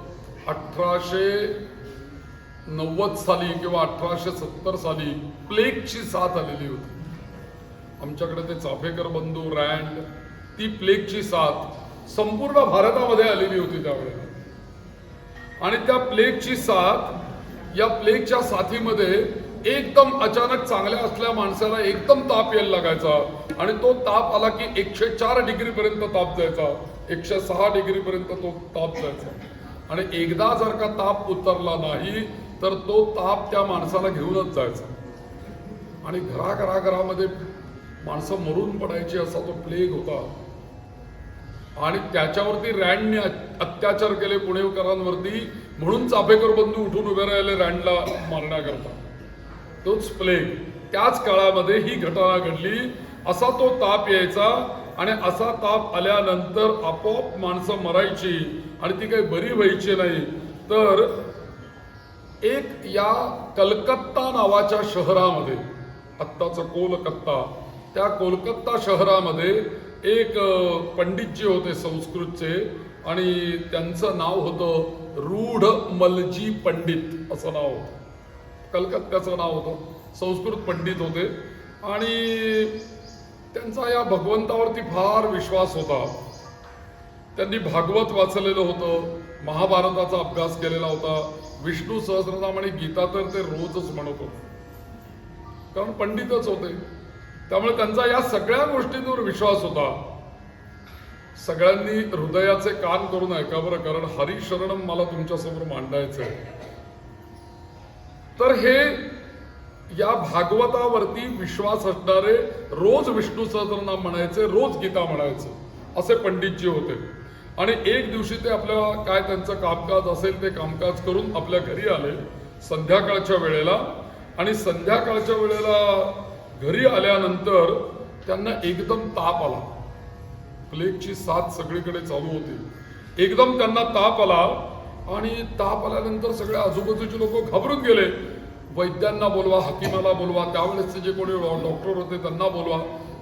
1890 साली किंवा 1870 साली प्लेगची साथ आलेली होती. आमच्याकडे ते चाफेकर बंधू, रँड, ती प्लेगची साथ संपूर्ण भारतामध्ये आलेली होती त्यावेळेला. आणि त्या प्लेगची साथ, या प्लेगच्या साथीमध्ये एकदम अचानक चांगल्या असल्या माणसाला एकदम ताप यायला लागायचा आणि तो ताप आला की 104 डिग्री पर्यंत ताप जायचा, 106 डिग्री पर्यंत तो ताप जायचा. आणि एकदा जर का ताप उतरला नाही तर तो ताप त्या माणसाला घेऊनच जायचा आणि घराघरामध्ये माणसं मरून पडायची, असा तो प्लेग होता. आणि त्याच्यावरती रँडने अत्याचार केले पुणेकरांवरती, म्हणून चाफेकर बंधू उठून उभे राहिले रँडला मारण्याकरता. तोच प्लेग, त्याच काळामध्ये ही घटना घडली. असा तो ताप यायचा आणि असा ताप आल्यानंतर आपोआप माणसं मरायची आणि ती काही बरी व्हायची नाही. तर एक या कलकत्ता नावाच्या शहरामध्ये, आत्ताचं कोलकत्ता, त्या कोलकत्ता शहरामध्ये एक पंडितजी होते संस्कृतचे आणि त्यांचं नाव होतं रूढमलजी पंडित असं नाव होतं. कलकत्त्याचं नाव होतं, संस्कृत पंडित होते आणि त्यांचा या भगवंतावरती फार विश्वास होता. त्यांनी भागवत वाचलेलं होतं, महाभारताचा अभ्यास केलेला होता, विष्णू सहस्रनाम आणि गीता तर ते रोजच म्हणत होते, कारण पंडितच होते. त्यामुळे त्यांचा या सगळ्या गोष्टींवर विश्वास होता. सगळ्यांनी हृदयाचे कान करून ऐका बरं, कारण हरिशरणम मला तुमच्यासमोर मांडायचं आहे. तर हे या भागवतावरती विश्वास असणारे रोज विष्णू सहस्रनाम म्हणायचे, रोज गीता म्हणायचे, असे पंडितजी होते. आणि एक दिवशी ते आपल्या काय त्यांचं कामकाज असेल ते कामकाज करून आपल्या घरी आले संध्याकाळच्या वेळेला. आणि संध्याकाळच्या वेळेला घरी आल्यानंतर त्यांना एकदम ताप आला. प्लेगची साथ सगळीकडे चालू होती. एकदम त्यांना ताप आला आणि ताप आल्यानंतर सगळे आजूबाजूचे लोक घाबरून गेले. वैद्यांना बोलवा, हकीमाला बोलवा, त्यावेळेसचे जे कोणी डॉक्टर होते त्यांना बोलवा.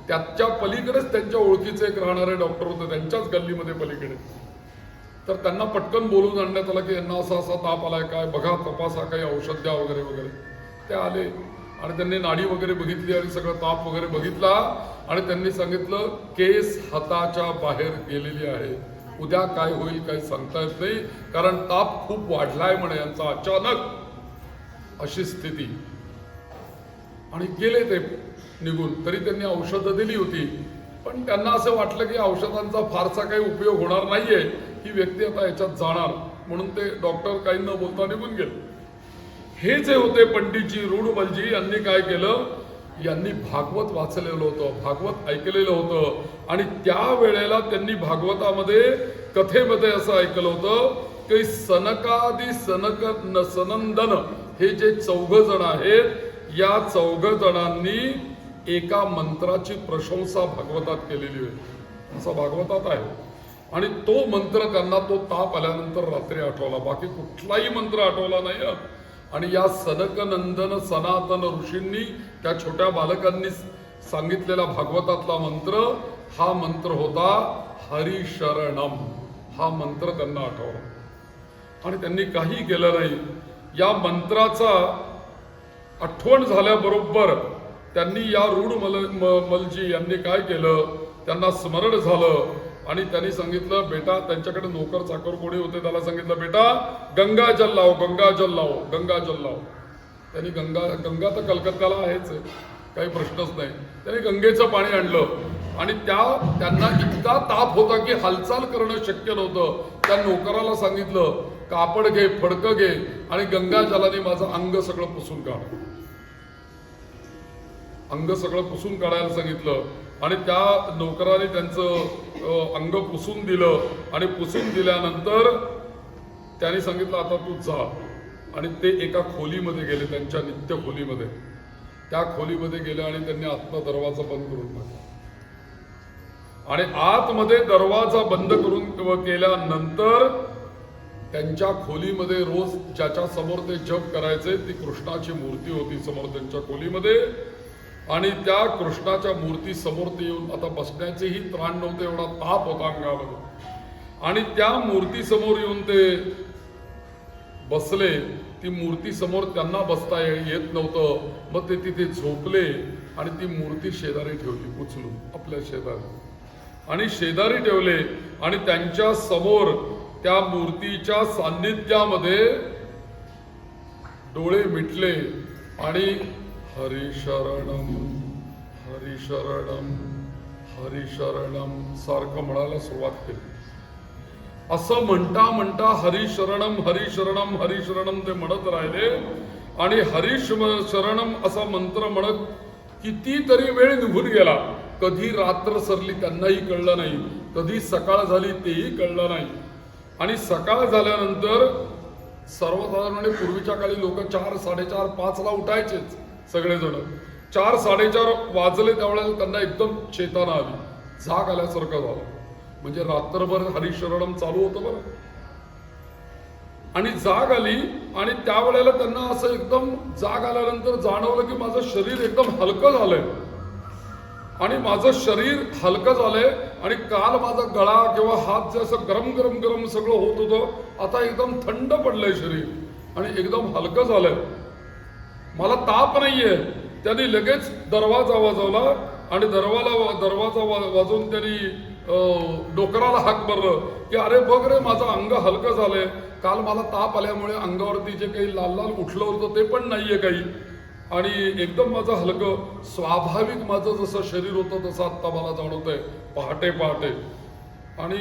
त्याच्या पलीकडेच त्यांच्या ओळखीचे एक राहणारे डॉक्टर होते, त्यांच्याच गल्लीमध्ये पलीकडे. तर त्यांना पटकन बोलून आणण्यात आलं की यांना असा असा ताप आलाय, काय बघा, तपासा, काही औषध द्या वगैरे वगैरे. ते आले आणि त्यांनी नाडी वगैरे बघितली आणि सगळं ताप वगैरे बघितला आणि त्यांनी सांगितलं केस हाताच्या बाहेर गेलेली आहे, उद्या काय होईल काही सांगता येत नाही, कारण ताप खूप वाढलाय म्हणे यांचा अचानक, अशी स्थिती. आणि गेले ते निघून. तरी त्यांनी औषधं दिली होती, पण त्यांना असं वाटलं की औषधांचा फारसा काही उपयोग होणार नाहीये, ही व्यक्ती आता याच्यात जाणार, म्हणून ते डॉक्टर काही न बोलता निघून गेले. हे जे होते पंडितजी रूढमलजी, यांनी काय केलं, यांनी भागवत वाचलेलं होतं, भागवत ऐकलेलं होतं. आणि त्या वेळेला त्यांनी भागवतामध्ये कथेमध्ये असं ऐकलं होतं की सनकादी सनंदन हे जे 4 जण आहेत, या 4 जणांनी एका मंत्राची प्रशंसा भागवतात केलेली आहे, असं भागवतात आहे. आणि तो मंत्र त्यांना तो ताप आल्यानंतर रात्री आठवला, बाकी कुठलाही मंत्र आठवला नाही. आणि या सनकनंदन सनातन ऋषींनी, त्या छोट्या बालकांनी सांगितलेला भागवतातला मंत्र, हा मंत्र होता हरिशरणम. हा मंत्र त्यांना आठवला आणि त्यांनी काही केलं नाही. या मंत्राचा आठवण झाल्याबरोबर त्यांनी या रूढमलजी यांनी काय केलं, त्यांना स्मरण झालं आणि त्यांनी सांगितलं, बेटा, त्यांच्याकडे नोकर चाकर कोणी होते, त्याला सांगितलं, बेटा गंगाजल लाव, गंगाजल लाव, गंगाजल लाव. त्यांनी गंगा तर कलकत्त्याला आहेच, काही प्रश्नच नाही. त्यांनी गंगेचं पाणी आणलं आणि त्यांना इतका ताप होता की हालचाल करणं शक्य नव्हतं. त्या नोकराला सांगितलं, कापड घे, फडकं घे आणि गंगाजलाने माझं अंग सगळं पुसून काढ. अंग सगळं पुसून काढायला सांगितलं आणि त्या नोकराने त्यांचं अंग पुसून दिलं. आणि पुसून दिल्यानंतर त्यांनी सांगितलं, आता तू जा. आणि ते एका खोलीमध्ये गेले, त्यांच्या नित्य खोलीमध्ये. त्या खोलीमध्ये गेले आणि त्यांनी आतला दरवाजा बंद करून टाकला. आणि आतमध्ये दरवाजा बंद करून केल्यानंतर त्यांच्या खोलीमध्ये रोज ज्याच्या समोर ते जप करायचे, ती कृष्णाची मूर्ती होती समोर त्यांच्या खोलीमध्ये. आणि त्या कृष्णाच्या मूर्ती समोर ते येऊन, आता बसण्याचेही त्राण नव्हते, एवढा ताप होता अंगामध्ये. आणि त्या मूर्ती समोर येऊन ते बसले. ती मूर्ती समोर त्यांना बसता येत नव्हतं. मग ते तिथे झोपले आणि ती मूर्ती शेजारी ठेवली उचलून आपल्या शेजारी, आणि शेजारी ठेवले आणि त्यांच्या समोर त्या मूर्तीच्या सान्निध्यामध्ये डोळे मिटले आणि हरिशरणम हरिशरणम हरिशरणम सारखं म्हणायला सुरुवात केली. असं म्हणता म्हणता हरिशरणम हरिशरणम हरिशरणम ते म्हणत राहिले आणि शरणम असा मंत्र म्हणत कितीतरी वेळ निघून गेला. कधी रात्र सरली त्यांनाही कळलं नाही, कधी सकाळ झाली तेही कळलं नाही. आणि सकाळ झाल्यानंतर सर्वसाधारणपणे पूर्वीच्या काळी लोक 4, 4:30, 5ला उठायचेच सगळेजण. 4, 4:30 वाजले त्यावेळेला त्यांना एकदम चेतना आली, जाग आल्यासारखं झालं. म्हणजे रात्रभर हरिशरणम चालू होतं बरं. आणि जाग आली आणि त्यावेळेला त्यांना असं एकदम जाग आल्यानंतर जाणवलं की माझं शरीर एकदम हलकं झालंय. आणि माझं शरीर हलकं झालंय आणि काल माझा गळा किंवा हात जे असं गरम गरम गरम सगळं होत होतं, आता एकदम थंड पडलंय शरीर आणि एकदम हलकं झालंय. मला ताप नाहीये. त्यांनी लगेच दरवाजा वाजवला आणि दरवाजा वाजवून त्यांनी डोकराला हाक मारलं की अरे बघ रे, माझं अंग हलकं झालंय. काल मला ताप आल्यामुळे अंगावरती जे काही लाल लाल उठलं होतं ते पण नाहीये काही, आणि एकदम माझं हलकं स्वाभाविक माझं जसं शरीर होतं तसं आत्ता मला जाणवतंय पहाटे पहाटे. आणि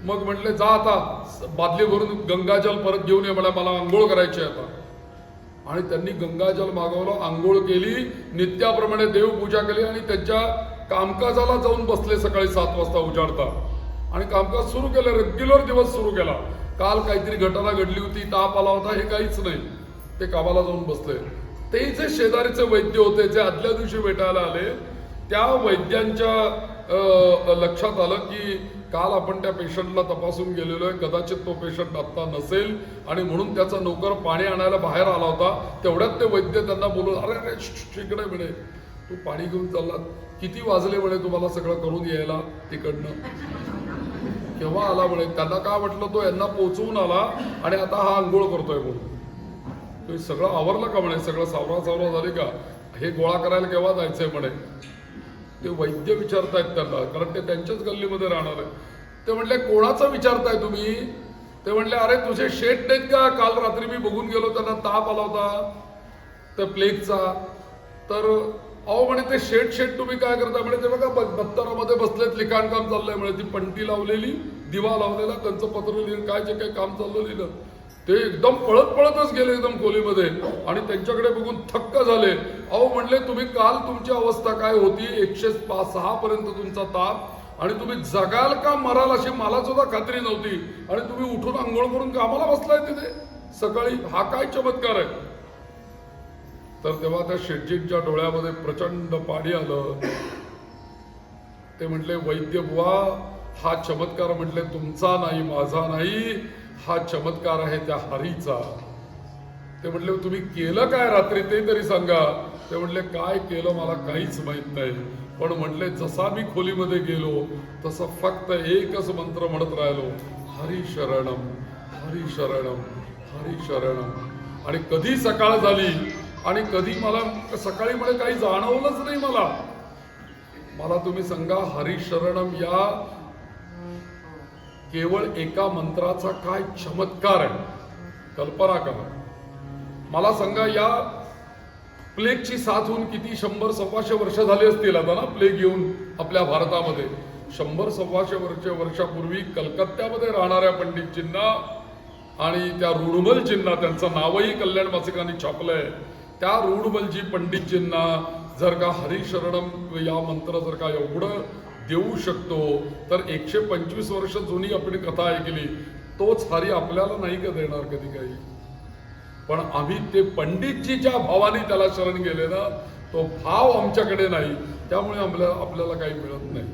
मग म्हटले जा आता बादली भरून गंगाजल परत घेऊन ये, मला आंघोळ करायची आता. आणि त्यांनी गंगाजल मागवलं, आंघोळ केली, नित्याप्रमाणे देवपूजा केली आणि त्यांच्या कामकाजाला जाऊन बसले सकाळी 7 वाजता उजाडता. आणि कामकाज सुरू केलं, रेग्युलर दिवस सुरू केला. काल काहीतरी घटना घडली होती, ताप आला होता, हे काहीच नाही. ते कामाला जाऊन बसले. ते जे शेजारीचे वैद्य होते जे आदल्या दिवशी भेटायला आले, त्या वैद्यांच्या लक्षात आलं की काल आपण त्या पेशंटला तपासून गेलेलो आहे, कदाचित तो पेशंट आत्ता नसेल आणि म्हणून त्याचा नोकर पाणी आणायला बाहेर आला होता. तेवढ्यात ते वैद्य त्यांना बोलून अरे अरे तिकडे म्हणे तू पाणी घेऊन चालला, किती वाजले म्हणे तुम्हाला सगळं करून यायला तिकडनं, केव्हा आला म्हणे. त्यांना काय वाटलं तो यांना पोचवून आला आणि आता हा आंघोळ करतोय म्हणून. सगळं आवरलं का म्हणे, सगळं सावरा झाले का, हे गोळा करायला केव्हा जायचंय म्हणे. ते वैद्य विचारतायत त्यांना, कारण ते त्यांच्याच गल्लीमध्ये राहणार आहे. ते म्हटले कोणाचं विचारताय तुम्ही. ते म्हटले अरे तुझे शेठ नाहीत का, काल रात्री मी बघून गेलो, त्यांना ताप आला होता त्या प्लेगचा. तर अहो म्हणे ते शेठ तुम्ही काय करता म्हणे. ते बघा दप्तरामध्ये बसलेत, लिखाणकाम चाललंय म्हणे. ती पणती लावलेली, दिवा लावलेला, त्यांचं पत्र लिहिलं, काय जे काही काम चाललं लिहिलं. ते एकदम पळतच गेले एकदम खोलीमध्ये आणि त्यांच्याकडे बघून थक्क झाले. अहो म्हणले तुम्ही काल तुमची अवस्था काय होती, 106 पर्यंत तुमचा ताप, आणि तुम्ही जगाल का मराल अशी मला सुद्धा खात्री नव्हती, आणि तुम्ही उठून आंघोळ करून कामाला बसलाय तिथे सकाळी, हा काय चमत्कार आहे. तर तेव्हा त्या शेटजींच्या डोळ्यामध्ये प्रचंड पाणी आलं. ते म्हटले वैद्य बुवा हा चमत्कार म्हटले तुमचा नाही, माझा नाही, हा चमत्कार आहे त्या हरीचा. ते म्हटले तुम्ही केलं काय रात्री ते तरी सांगा. ते म्हटले काय केलं मला काहीच माहित नाही, पण म्हटले जसा मी खोलीमध्ये गेलो तसं फक्त एकच मंत्र म्हणत राहिलो, हरी शरणम हरी शरणम हरी शरणम. आणि कधी सकाळ झाली आणि कधी मला सकाळी म्हणे काही जाणवलंच नाही मला तुम्ही सांगा हरी शरणम या केवळ एका मंत्राचा काय चमत्कार आहे, कल्पना करा. मला सांगा या प्लेगची साथ होऊन किती 100-125 वर्ष झाली असतील आता ना, प्लेग येऊन आपल्या भारतामध्ये. 100-125 वर्षापूर्वी कलकत्त्यामध्ये राहणाऱ्या पंडितजींना आणि त्या रुडमलजींना, त्यांचं नावही कल्याण मासिकांनी छापलंय, त्या रुडमलजी पंडितजींना जर का हरिशरणम या मंत्र जर का एवढं देऊ शकतो तर 125 वर्ष जुनी आपण कथा ऐकली, तोच हरी आपल्याला नाही का देणार कधी काही. पण आम्ही ते पंडितजी ज्या भावाने त्याला शरण गेले ना, तो भाव आमच्याकडे नाही, त्यामुळे आपल्याला काही मिळत नाही.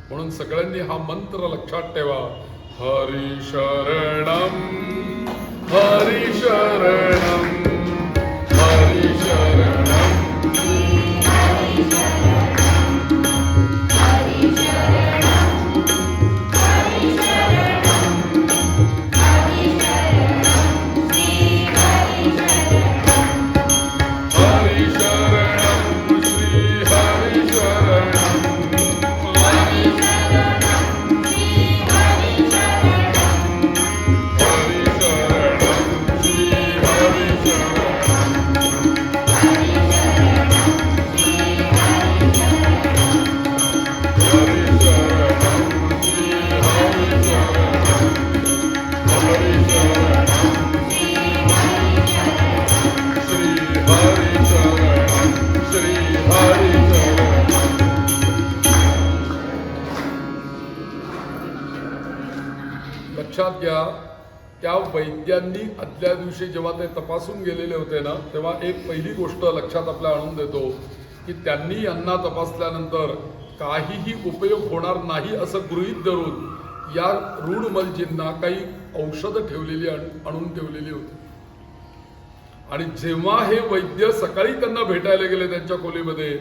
म्हणून सगळ्यांनी हा मंत्र लक्षात ठेवा, हरी शरणम हरी शरणम हरी शरणम. त्या वैद्यांनी आदल्या दिवशी जेव्हा ते तपासून गेलेले होते ना, तेव्हा एक पहिली गोष्ट लक्षात आपल्या आणून देतो की त्यांनी यांना तपासल्यानंतर काहीही उपयोग होणार नाही असं गृहीत धरून या रुडमलजींना काही औषधं ठेवलेली आणून ठेवलेली होती. आणि जेव्हा हे वैद्य सकाळी त्यांना भेटायला गेले त्यांच्या खोलीमध्ये,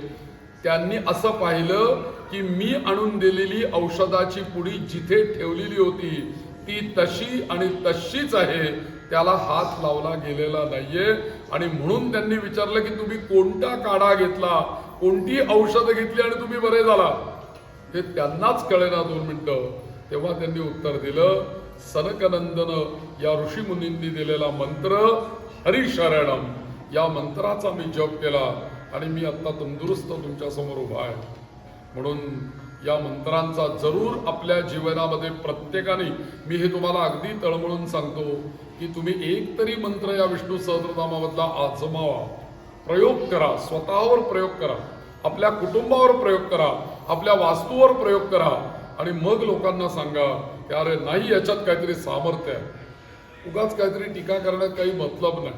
त्यांनी असं पाहिलं की मी आणून दिलेली औषधाची पुडी जिथे ठेवलेली होती ती तशी आणि तशीच आहे, त्याला हात लावला गेलेला नाहीये. आणि म्हणून त्यांनी विचारलं की तुम्ही कोणता काढा घेतला, कोणती औषधं घेतली आणि तुम्ही बरे झाला, हे त्यांनाच कळेना 2 मिनिटं. तेव्हा त्यांनी उत्तर दिलं, सनकनंदन या ऋषीमुनींनी दिलेला मंत्र हरिशरणम, या मंत्राचा मी जप केला आणि मी आता तंदुरुस्त तुमच्या समोर उभा आहे. म्हणून या मंत्रांचा जरूर आपल्या जीवनामध्ये प्रत्येकाने, मी हे तुम्हाला अगदी तळमळून सांगतो की तुम्ही एक तरी मंत्र या विष्णू सहस्त्रनामामधला आजमावा, प्रयोग करा, स्वतःवर प्रयोग करा, आपल्या कुटुंबावर प्रयोग करा, आपल्या वास्तूवर प्रयोग करा आणि मग लोकांना सांगा की अरे नाही, याच्यात काहीतरी सामर्थ्य आहे. उगाच काहीतरी टीका करण्यात काही मतलब नाही.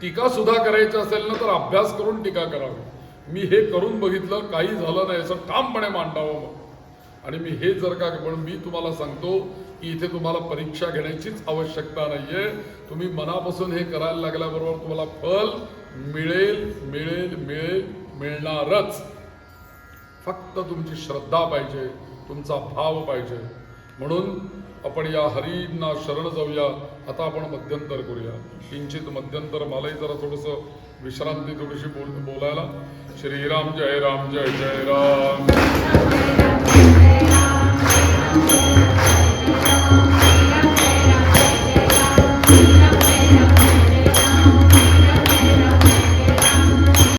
टीका सुद्धा करायची असेल ना तर अभ्यास करून टीका करावी. मी हे करून बघितलं, काही झालं नाही असं ठामपणे मांडावं मग. आणि मी हे जर का, पण मी तुम्हाला सांगतो की इथे तुम्हाला परीक्षा घेण्याचीच आवश्यकता नाहीये. तुम्ही मनापासून हे करायला लागल्याबरोबर तुम्हाला फल मिळेल मिळेल मिळेल मिळणारच. फक्त तुमची श्रद्धा पाहिजे, तुमचा भाव पाहिजे. म्हणून आपण या हरींना शरण जाऊया. आता आपण मध्यंतर करूया, किंचित मध्यंतर. मलाही जरा थोडंसं विश्रांती थोडीशी बोलायला. श्रीराम जय राम जय जय राम.